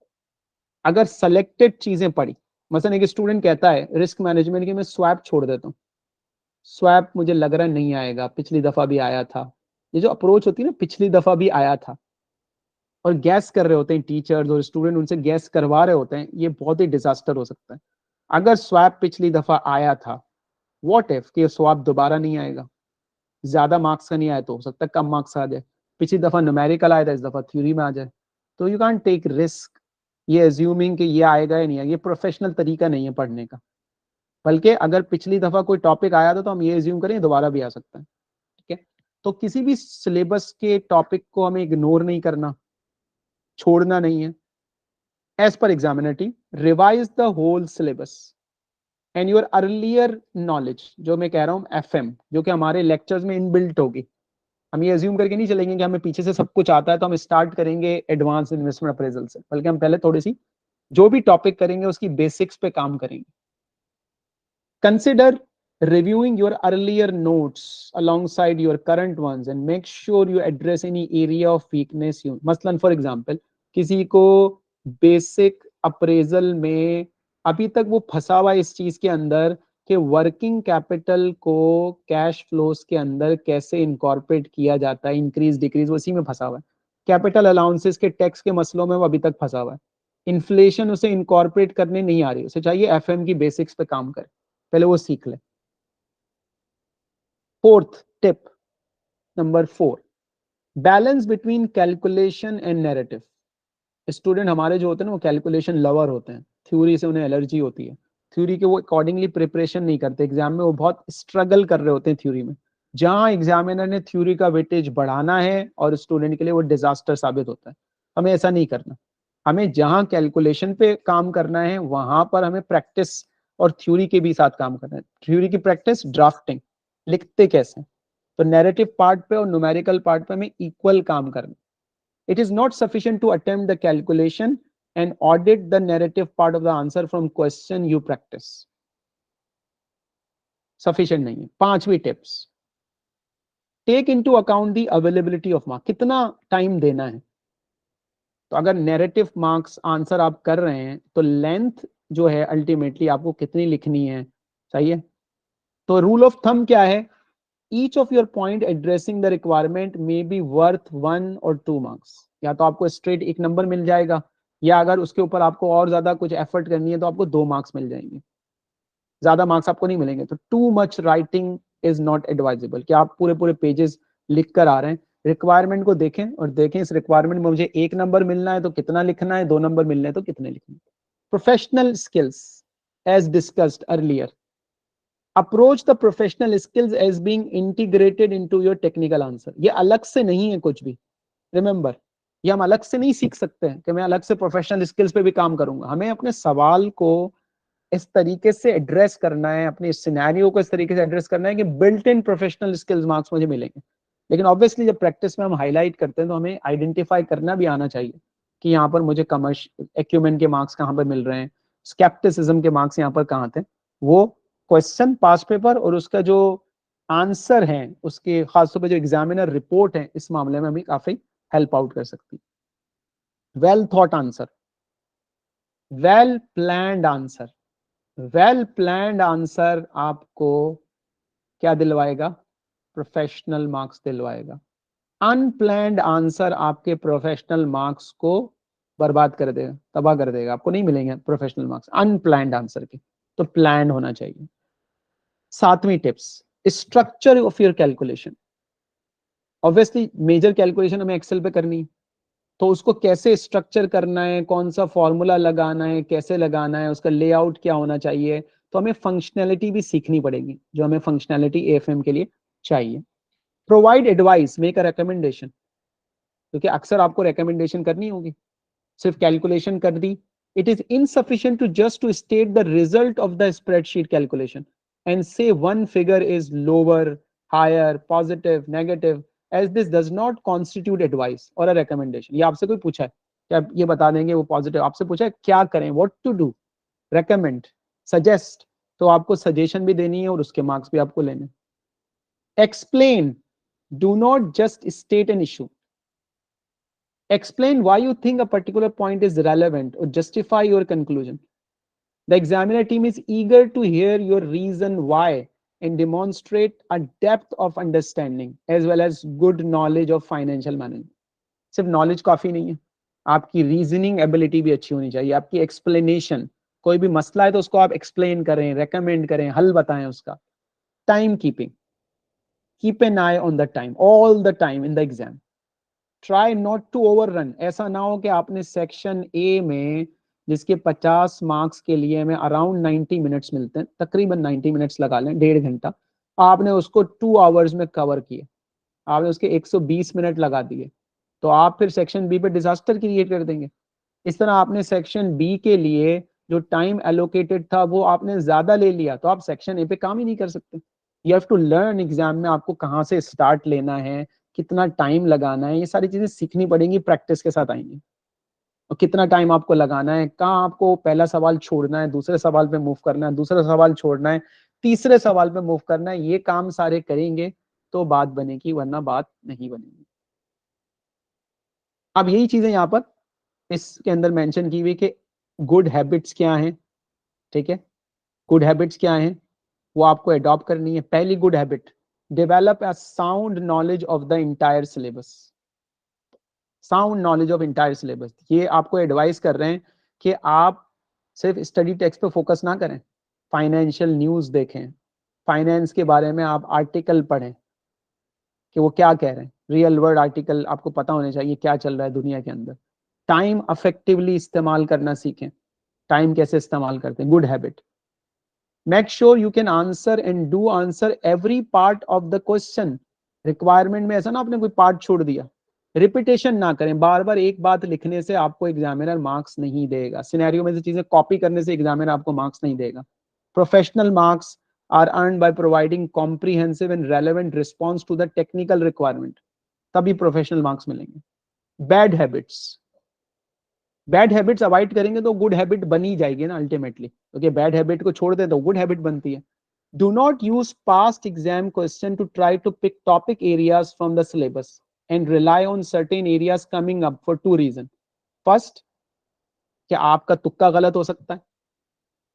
अगर सेलेक्टेड चीजें पढ़ी, मसलन एक स्टूडेंट कहता है रिस्क मैनेजमेंट की मैं स्वैप छोड़ देता हूँ, स्वैप मुझे लग रहा नहीं आएगा, पिछली दफा भी आया था। ये जो अप्रोच होती है ना, पिछली दफा भी आया था, और गैस कर रहे होते हैं टीचर्स और स्टूडेंट, उनसे गैस करवा रहे होते हैं, ये बहुत ही डिजास्टर हो सकता है। अगर स्वैप पिछली दफा आया था, व्हाट इफ कि स्वैप दोबारा नहीं आएगा, ज्यादा मार्क्स का नहीं आया तो हो सकता है कम मार्क्स आ जाए, पिछली दफा न्यूमेरिकल आया था इस दफा थ्योरी में आ जाए। तो यू कैन टेक रिस्क ये एज्यूमिंग कि ये आएगा या नहीं आएगा। ये प्रोफेशनल तरीका नहीं है पढ़ने का, बल्कि अगर पिछली दफा कोई टॉपिक आया था तो हम ये एज्यूम करें दोबारा भी आ सकता है। ठीक है, तो किसी भी सिलेबस के टॉपिक को हमें इग्नोर नहीं करना, छोड़ना नहीं है। As per examiner team, revise the whole syllabus and your earlier knowledge. जो मैं कह रहा हूँ एफएम, जो कि हमारे लेक्चर्स में इनबिल्ट होगी। हम ये अज्यूम करके नहीं चलेंगे कि हमें पीछे से सब कुछ आता है तो हम स्टार्ट करेंगे एडवांस इन्वेस्टमेंट अप्रेजल से, बल्कि हम पहले थोड़ी सी जो भी टॉपिक करेंगे उसकी बेसिक्स पे काम करेंगे। Consider reviewing your earlier notes alongside your current ones and make sure you address any area of weakness you, मसलन फॉर एग्जांपल किसी को बेसिक अप्रेजल में अभी तक वो फंसा हुआ इस चीज के अंदर कि वर्किंग कैपिटल को कैश फ्लोस के अंदर कैसे इनकॉर्पोरेट किया जाता है, इंक्रीज डिक्रीज, उसी में फंसा हुआ है। कैपिटल अलाउंसेस के टैक्स के मसलों में वो अभी तक फंसा हुआ है। इन्फ्लेशन उसे इनकॉर्पोरेट करने नहीं आ रही, उसे चाहिए एफएम की बेसिक्स पे काम करे, पहले वो सीख ले। Fourth tip, number 4, balance between calculation and narrative. Student हमारे जो होते हैं ना, वो कैलकुलेशन लवर होते हैं, थ्योरी से उन्हें एलर्जी होती है, थ्योरी के वो अकॉर्डिंगली प्रिपरेशन नहीं करते, एग्जाम में वो बहुत स्ट्रगल कर रहे होते हैं थ्योरी में। जहां एग्जामिनर ने थ्योरी का वेटेज बढ़ाना है और स्टूडेंट के लिए वो डिजास्टर साबित होता है। हमें ऐसा नहीं करना, हमें जहां कैलकुलेशन पे काम करना है वहां पर हमें प्रैक्टिस और थ्योरी के भी साथ काम करना है। थ्योरी की प्रैक्टिस, ड्राफ्टिंग, लिखते कैसे, तो नैरेटिव पार्ट पे और न्यूमेरिकल पार्ट पे हमें इक्वल काम करना। It is not sufficient to attempt the calculation and audit the narrative part of the answer from question you practice, sufficient नहीं है। पांचवी tips, take into account the availability of marks, कितना टाइम देना है। तो अगर नैरेटिव मार्क्स आंसर आप कर रहे हैं तो लेंथ जो है अल्टीमेटली आपको कितनी लिखनी है, सही है। तो रूल ऑफ थंब क्या है, each of your point addressing the requirement may be worth 1 or 2 marks। या तो आपको स्ट्रेट 1 नंबर मिल जाएगा, या अगर उसके ऊपर आपको और ज्यादा कुछ एफर्ट करनी है तो आपको 2 मार्क्स मिल जाएंगे, ज्यादा मार्क्स आपको नहीं मिलेंगे। तो too much writing is not advisable, कि आप पूरे पूरे पेजेस लिख कर आ रहे हैं। रिक्वायरमेंट को देखें और देखें इस रिक्वायरमेंट में मुझे 1 नंबर मिलना है तो कितना लिखना है, 2 नंबर मिलने हैं तो कितने लिखने हैं। Professional skills, as discussed earlier, approach the professional skills as being integrated into your technical answer. ये अलग से नहीं है कुछ भी, रिमेंबर, ये हम अलग से नहीं सीख सकते हैं कि मैं अलग से प्रोफेशनल स्किल्स पे भी काम करूंगा। हमें अपने सवाल को इस तरीके से एड्रेस करना है, अपने सिनेरियो को इस तरीके से एड्रेस करना है कि built in professional skills marks मुझे मिलेंगे। लेकिन ऑब्वियसली जब प्रैक्टिस में हम हाईलाइट करते हैं तो हमें आइडेंटिफाई करना भी आना चाहिए कि यहाँ पर मुझे कमर्शियल एक्यूमेन के मार्क्स कहाँ पर मिल रहे हैं, स्केप्टिसिज्म के मार्क्स यहाँ पर कहाँ थे। वो क्वेश्चन पास पेपर और उसका जो आंसर है, उसके खासतौर पर जो एग्जामिनर रिपोर्ट है, इस मामले में हमें काफी हेल्प आउट कर सकती है। Well thought answer, well planned answer, well planned answer आपको क्या दिलवाएगा? प्रोफेशनल मार्क्स दिलवाएगा। अनप्लैंड आंसर आपके प्रोफेशनल मार्क्स को बर्बाद कर देगा, तबाह कर देगा, आपको नहीं मिलेंगे प्रोफेशनल मार्क्स अनप्लैंड आंसर के। तो प्लान होना चाहिए। 7वीं tips, structure of your calculation. Obviously major calculation हमें एक्सेल पे करनी है, तो उसको कैसे स्ट्रक्चर करना है, कौन सा फॉर्मूला लगाना है, कैसे लगाना है, उसका लेआउट क्या होना चाहिए, तो हमें फंक्शनैलिटी भी सीखनी पड़ेगी, जो हमें फंक्शनैलिटी एएफएम के लिए चाहिए। Provide advice, make a recommendation, क्योंकि अक्सर आपको रिकमेंडेशन करनी होगी, सिर्फ कैलकुलेशन कर दी। It is insufficient to just to state the result of the spreadsheet calculation and say one figure is lower, higher, positive, negative, as this does not constitute advice or a recommendation. ये आपसे कोई पूछा है कि आप ये बता देंगे वो पॉजिटिव, आपसे पूछा है क्या करें, what to do, recommend, suggest, तो आपको सजेशन भी देनी है और उसके मार्क्स भी आपको लेने। Explain, do not just state an issue, explain why you think a particular point is relevant or justify your conclusion. The examiner team is eager to hear your reason why and demonstrate a depth of understanding as well as good knowledge of financial management. सिर्फ नॉलेज काफी नहीं है, आपकी रीजनिंग एबिलिटी भी अच्छी होनी चाहिए, आपकी एक्सप्लेनेशन, कोई भी मसला है तो उसको आप एक्सप्लेन करें, रेकमेंड करें, हल बताएं उसका। Time keeping, keep an eye on the time all the time in the exam. Try not to overrun, ऐसा ना हो कि आपने सेक्शन ए में जिसके 50 मार्क्स के लिए हमें अराउंड 90 मिनट्स मिलते हैं, तकरीबन 90 मिनट्स लगा लें, 1.5 घंटा, आपने उसको 2 आवर्स में कवर किए, आपने उसके 120 मिनट लगा दिए, तो आप फिर सेक्शन बी पे डिजास्टर क्रिएट कर देंगे। इस तरह आपने सेक्शन बी के लिए जो टाइम एलोकेटेड था वो आपने ज्यादा ले लिया, तो आप सेक्शन ए पे काम ही नहीं कर सकते। You have to learn exam में आपको कहाँ से स्टार्ट लेना है, कितना टाइम लगाना है, ये सारी चीजें सीखनी पड़ेंगी, प्रैक्टिस के साथ आएंगी। और कितना टाइम आपको लगाना है, कहाँ आपको पहला सवाल छोड़ना है, दूसरे सवाल पे मूव करना है, दूसरा सवाल छोड़ना है, तीसरे सवाल पे मूव करना है, ये काम सारे करेंगे तो बात बनेगी, वरना बात नहीं बनेगी। अब यही चीजें यहाँ पर इसके अंदर मेंशन की हुई कि गुड हैबिट्स क्या हैं, ठीक है, गुड हैबिट्स क्या हैं, वो आपको अडॉप्ट करनी है। पहली good habit, develop a sound knowledge of the entire syllabus. Sound knowledge of entire syllabus, ये आपको एडवाइस कर रहे हैं कि आप सिर्फ स्टडी टेक्स्ट पे फोकस ना करें, फाइनेंशियल न्यूज देखें, फाइनेंस के बारे में आप आर्टिकल पढ़ें कि वो क्या कह रहे हैं, रियल वर्ल्ड आर्टिकल आपको पता होने चाहिए क्या चल रहा है दुनिया के अंदर। टाइम अफेक्टिवली इस्तेमाल करना सीखें, टाइम कैसे इस्तेमाल करते हैं, good habit. Make sure you can answer and do answer every part of the question. Requirement में ऐसा ना आपने कोई पार्ट छोड़ दिया, रिपीटेशन ना करें, बार बार एक बात लिखने से आपको एग्जामिनर मार्क्स नहीं देगा, सिनेरियो में से चीजें कॉपी करने से एग्जामिनर आपको मार्क्स नहीं देगा। Professional marks are earn by providing comprehensive and relevant response to the technical requirement, तभी प्रोफेशनल मार्क्स मिलेंगे। Bad habits, bad habits avoid करेंगे तो गुड हैबिट बनी जाएगी ना अल्टीमेटली, क्योंकि बैड हैबिट को छोड़ दे तो गुड हैबिट बनती है। Do not use past exam question to try to pick topic areas from the syllabus and rely on certain areas coming up for 2 reason. First, कि आपका तुक्का गलत हो सकता है।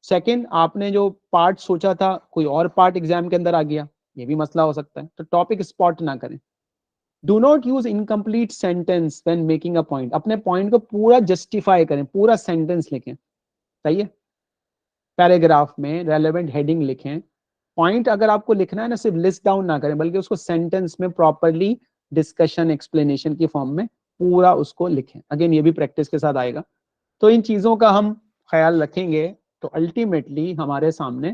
सेकंड, आपने जो पार्ट सोचा था कोई और पार्ट एग्जाम के अंदर आ गया, ये भी मसला हो सकता है, तो टॉपिक स्पॉट ना करें। Do not use incomplete sentence when making a point, अपने पॉइंट को पूरा जस्टिफाई करें, पूरा सेंटेंस लिखें, सही है, पैराग्राफ में रेलेवेंट हेडिंग लिखें। पॉइंट अगर आपको लिखना है ना, सिर्फ लिस्ट डाउन ना करें, बल्कि उसको सेंटेंस में प्रॉपरली डिस्कशन एक्सप्लेनेशन की फॉर्म में पूरा उसको लिखें। अगेन ये भी प्रैक्टिस के साथ आएगा। तो इन चीजों का हम ख्याल रखेंगे तो अल्टीमेटली हमारे सामने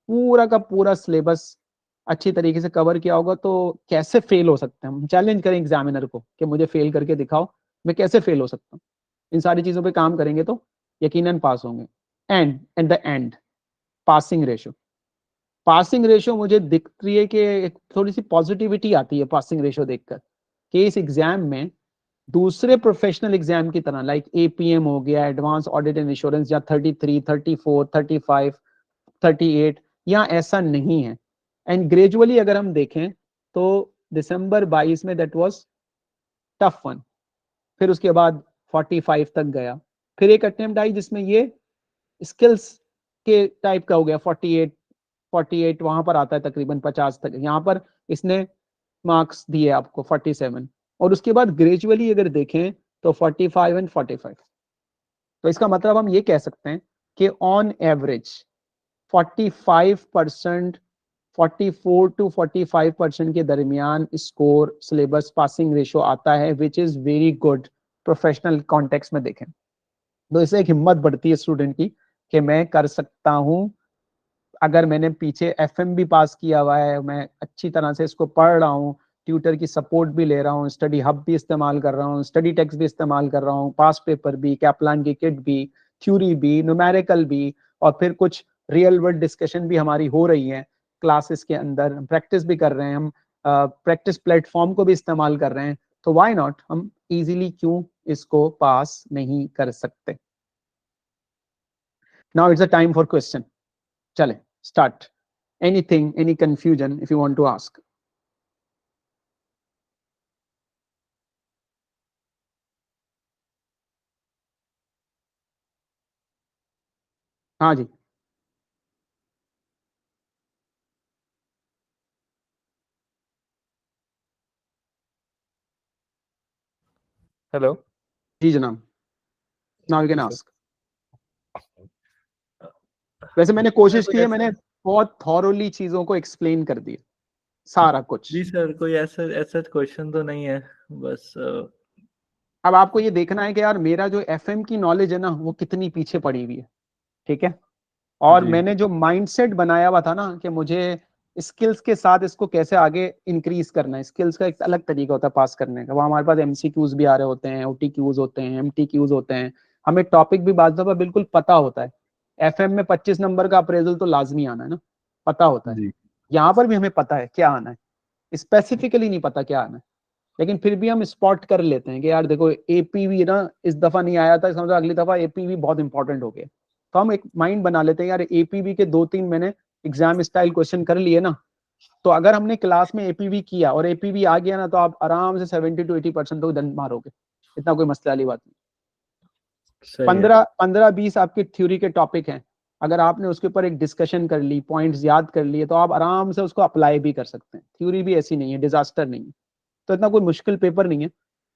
पूरा का पूरा सिलेबस अच्छी तरीके से कवर किया होगा तो कैसे फेल हो सकते हैं हम, चैलेंज करें एग्जामिनर को कि मुझे फेल करके दिखाओ, मैं कैसे फेल हो सकता हूँ। इन सारी चीजों पे काम करेंगे तो यकीनन पास होंगे। And at the end, passing ratio. Passing ratio मुझे दिख रही है कि एक थोड़ी सी पॉजिटिविटी आती है पासिंग रेशो देखकर, कि इस एग्जाम में दूसरे प्रोफेशनल एग्जाम की तरह लाइक एपीएम हो गया, एडवांस ऑडिट एंड इंश्योरेंस, या 33, 34, 35, 38, यहाँ ऐसा नहीं है। एंड ग्रेजुअली अगर हम देखें तो दिसंबर 22 में दैट वाज टफ वन, फिर उसके बाद 45 तक गया, फिर एक अटेम्प्ट आई जिसमें ये स्किल्स के टाइप का हो गया 48, 48 वहां पर आता है तकरीबन 50 तक, यहाँ पर इसने मार्क्स दिए आपको 47, और उसके बाद ग्रेजुअली अगर देखें तो 45 एंड 45। तो इसका मतलब हम ये कह सकते हैं कि ऑन एवरेज 45%, 44 to 45% के दरमियान स्कोर सिलेबस पासिंग रेशो आता है, which is very good professional context में देखें। तो इससे एक हिम्मत बढ़ती है स्टूडेंट की कि मैं कर सकता हूं। अगर मैंने पीछे एफएम भी पास किया हुआ है, मैं अच्छी तरह से इसको पढ़ रहा हूँ, ट्यूटर की सपोर्ट भी ले रहा हूँ, स्टडी हब भी इस्तेमाल कर रहा हूँ, स्टडी टेक्स्ट भी इस्तेमाल कर रहा हूँ, पास पेपर भी, कैपलान की किट भी, थ्योरी भी, न्यूमेरिकल भी, और फिर कुछ रियल वर्ल्ड डिस्कशन भी हमारी हो रही है क्लासेस के अंदर, प्रैक्टिस भी कर रहे हैं हम, प्रैक्टिस प्लेटफॉर्म को भी इस्तेमाल कर रहे हैं। तो व्हाई नॉट, हम इजीली क्यों इसको पास नहीं कर सकते। Now it's a time for question. चले start. Anything, any confusion if you want to ask. हाँ जी। हेलो। जी जनाब, नाउ यू कैन जी सर। आस्क। वैसे मैंने सर कोशिश कोई की है, ऐसा मैंने बहुत थॉरोली चीजों को एक्सप्लेन कर दिया, सारा कुछ। जी सर, कोई ऐसा ऐसा क्वेश्चन तो नहीं है, बस अब आपको ये देखना है कि यार मेरा जो एफएम की नॉलेज है ना वो कितनी पीछे पड़ी हुई है, ठीक है। और जी मैंने जो माइंडसेट बनाया हुआ था ना कि मुझे स्किल्स के साथ इसको कैसे आगे इंक्रीज करना है, स्किल्स का एक अलग तरीका होता है पास करने का, वो हमारे पास एमसीक्यूज भी आ रहे होते हैं, ओटीक्यूज होते हैं, एमटीक्यूज होते हैं, हमें टॉपिक भी बात दफा बिल्कुल पता होता है। एफएम में 25 नंबर का अप्रेजल तो लाजमी आना है ना, पता होता है। जी यहाँ पर भी हमें पता है क्या आना है, स्पेसिफिकली नहीं पता क्या आना है, लेकिन फिर भी हम स्पॉट कर लेते हैं कि यार देखो एपीवी ना इस दफा नहीं आया था, समझो अगली दफा एपीवी बहुत इंपॉर्टेंट हो गया। तो हम एक माइंड बना लेते हैं यार एपीवी के 2-3 मैंने एग्जाम स्टाइल क्वेश्चन कर लिए ना, तो अगर हमने क्लास में एपीवी किया और एपीवी आ गया ना तो आप आराम से 70 to 80% तो दंड मारोगे, इतना कोई मसले वाली बात नहीं। सही है। 15-20 आपके थ्योरी के टॉपिक हैं, अगर आपने उसके ऊपर एक डिस्कशन कर ली, पॉइंट्स याद कर लिए, तो आप आराम से उसको अप्लाई भी कर सकते हैं। थ्योरी भी ऐसी नहीं है, डिजास्टर नहीं है। तो इतना कोई मुश्किल पेपर नहीं है,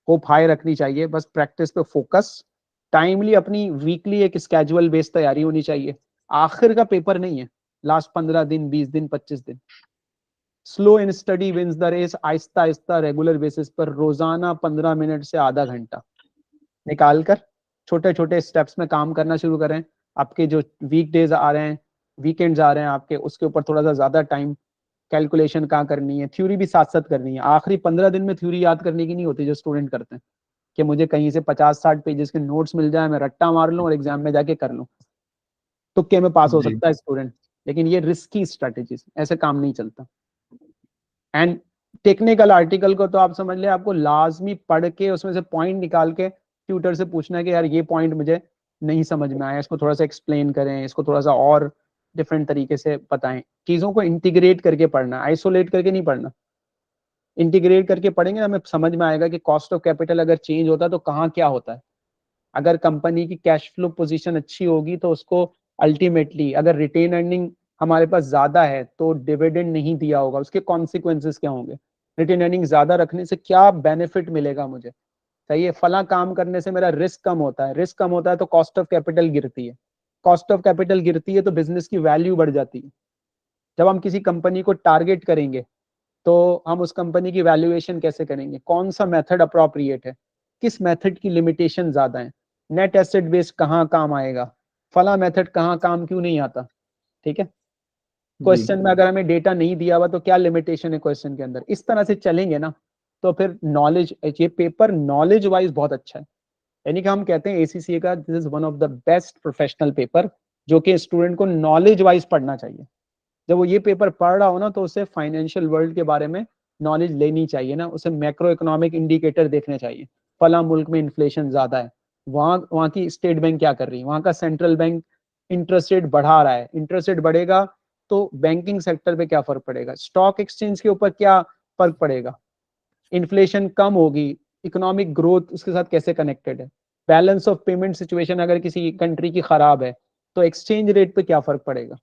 होप हाई रखनी चाहिए, बस प्रैक्टिस पे फोकस, टाइमली अपनी वीकली एक स्केजुअल बेस्ड तैयारी होनी चाहिए। आखिर का पेपर नहीं है, लास्ट 15 दिन, 20 दिन, 25 दिन। Slow in study wins the race, आहिस्ता आहिस्ता रेगुलर बेसिस पर रोजाना 15 मिनट से आधा घंटा निकाल कर छोटे छोटे स्टेप्स में काम करना शुरू करें। आपके जो वीक डेज आ रहे हैं, वीकेंड्स आ रहे हैं आपके, उसके ऊपर थोड़ा सा ज्यादा टाइम कैलकुलेशन कहाँ करनी है, थ्योरी भी साथ साथ करनी है। आखिरी 15 दिन में थ्योरी याद करने की नहीं होती जो स्टूडेंट करते हैं कि मुझे कहीं से 50-60 पेजेस के नोट्स मिल जाए, मैं रट्टा मार लूं और एग्जाम में जाके कर लूं, तुक्के में पास हो जी सकता है स्टूडेंट। लेकिन ये रिस्की स्ट्रेटेजीज, ऐसे काम नहीं चलता। एंड टेक्निकल आर्टिकल को तो आप समझ ले, आपको लाजमी पढ़ के उसमें से पॉइंट निकाल के ट्यूटर से पूछना है कि यार ये पॉइंट मुझे नहीं समझ में आया, इसको थोड़ा सा एक्सप्लेन करें, इसको थोड़ा सा और डिफरेंट तरीके से बताएं। चीजों को इंटीग्रेट करके पढ़ना, आइसोलेट करके नहीं पढ़ना। इंटीग्रेट करके पढ़ेंगे ना, हमें समझ में आएगा कि कॉस्ट ऑफ कैपिटल अगर चेंज होता है तो कहाँ क्या होता है। अगर कंपनी की कैश फ्लो पोजीशन अच्छी होगी तो उसको अल्टीमेटली, अगर रिटेन अर्निंग हमारे पास ज्यादा है तो डिविडेंड नहीं दिया होगा, उसके कॉन्सिक्वेंसेस क्या होंगे, रिटेन अर्निंग ज्यादा रखने से क्या बेनिफिट मिलेगा मुझे, सही है, फला काम करने से मेरा रिस्क कम होता है, रिस्क कम होता है तो कॉस्ट ऑफ कैपिटल गिरती है, कॉस्ट ऑफ कैपिटल गिरती है तो बिजनेस की वैल्यू बढ़ जाती है। जब हम किसी कंपनी को टारगेट करेंगे तो हम उस कंपनी की वैल्यूएशन कैसे करेंगे, कौन सा मेथड अप्रोप्रिएट है, किस मेथड की लिमिटेशन ज्यादा है, नेट एसेट बेस्ड कहाँ काम आएगा, फला मेथड कहाँ काम क्यों नहीं आता, ठीक है। क्वेश्चन में अगर हमें डेटा नहीं दिया हुआ तो क्या लिमिटेशन है क्वेश्चन के अंदर, इस तरह से चलेंगे ना तो फिर नॉलेज, ये पेपर नॉलेज वाइज बहुत अच्छा है। यानी कि हम कहते हैं ACCA का this is one of the best professional paper जो कि स्टूडेंट को नॉलेज वाइज पढ़ना चाहिए। जब वो ये पेपर पढ़ रहा हो ना तो उसे फाइनेंशियल वर्ल्ड के बारे में नॉलेज लेनी चाहिए ना, उसे मैक्रो इकोनॉमिक इंडिकेटर देखने चाहिए। फला मुल्क में इन्फ्लेशन ज्यादा है, वहाँ की स्टेट बैंक क्या कर रही है, वहाँ का सेंट्रल बैंक इंटरेस्ट रेट बढ़ा रहा है, इंटरेस्ट रेट बढ़ेगा तो बैंकिंग सेक्टर पे क्या फर्क पड़ेगा, स्टॉक एक्सचेंज के ऊपर क्या फर्क पड़ेगा, इन्फ्लेशन कम होगी, इकोनॉमिक ग्रोथ उसके साथ कैसे कनेक्टेड है, बैलेंस ऑफ पेमेंट सिचुएशन अगर किसी कंट्री की खराब है तो एक्सचेंज रेट पे क्या फर्क पड़ेगा,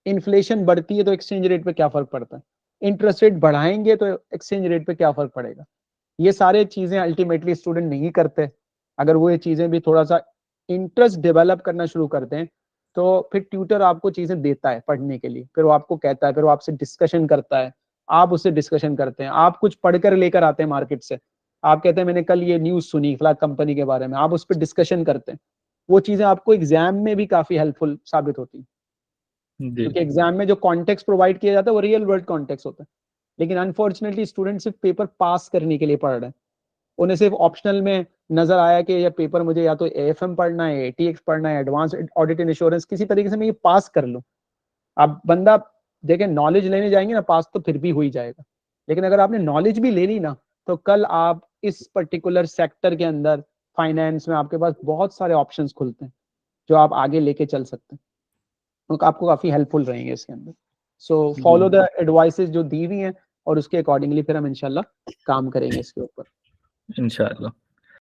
इन्फ्लेशन बढ़ती है तो एक्सचेंज रेट पे क्या फर्क पड़ता है, इंटरेस्ट रेट बढ़ाएंगे तो एक्सचेंज रेट पे क्या फर्क पड़ेगा। ये सारे चीजें अल्टीमेटली स्टूडेंट नहीं करते। अगर वो ये चीजें भी थोड़ा सा इंटरेस्ट डेवलप करना शुरू करते हैं तो फिर ट्यूटर आपको चीजें देता है पढ़ने के लिए, फिर वो आपको कहता है, फिर वो आपसे डिस्कशन करता है, आप उससे डिस्कशन करते हैं, आप कुछ पढ़कर लेकर आते हैं मार्केट से, आप कहते हैं मैंने कल ये न्यूज सुनी फला कंपनी के बारे में, आप उस पर डिस्कशन करते हैं। वो चीजें आपको एग्जाम में भी काफी हेल्पफुल साबित होती है, क्योंकि एग्जाम में जो कॉन्टेक्स्ट प्रोवाइड किया जाता है वो रियल वर्ल्ड कॉन्टेक्स्ट होता है। लेकिन अनफॉर्चुनेटली स्टूडेंट सिर्फ पेपर पास करने के लिए पढ़ रहे हैं, उन्हें सिर्फ ऑप्शनल में नजर आया कि यह पेपर मुझे या तो AFM पढ़ना है, ATX पढ़ना है, एडवांस ऑडिट एंड इंश्योरेंस, किसी तरीके से मैं ये पास कर लूं। अब बंदा देखें नॉलेज लेने जाएंगे ना, पास तो फिर भी हो ही जाएगा, लेकिन अगर आपने नॉलेज भी ले ली ना तो कल आप इस पर्टिकुलर सेक्टर के अंदर फाइनेंस में आपके पास बहुत सारे ऑप्शंस खुलते हैं जो आप आगे लेके चल सकते हैं, तो आपको काफी हेल्पफुल रहेंगे इसके अंदर। सो फॉलो द एडवाइसेस जो दी हुई हैं और उसके अकॉर्डिंगली फिर हम इंशाल्लाह काम करेंगे इसके ऊपर इंशाल्लाह।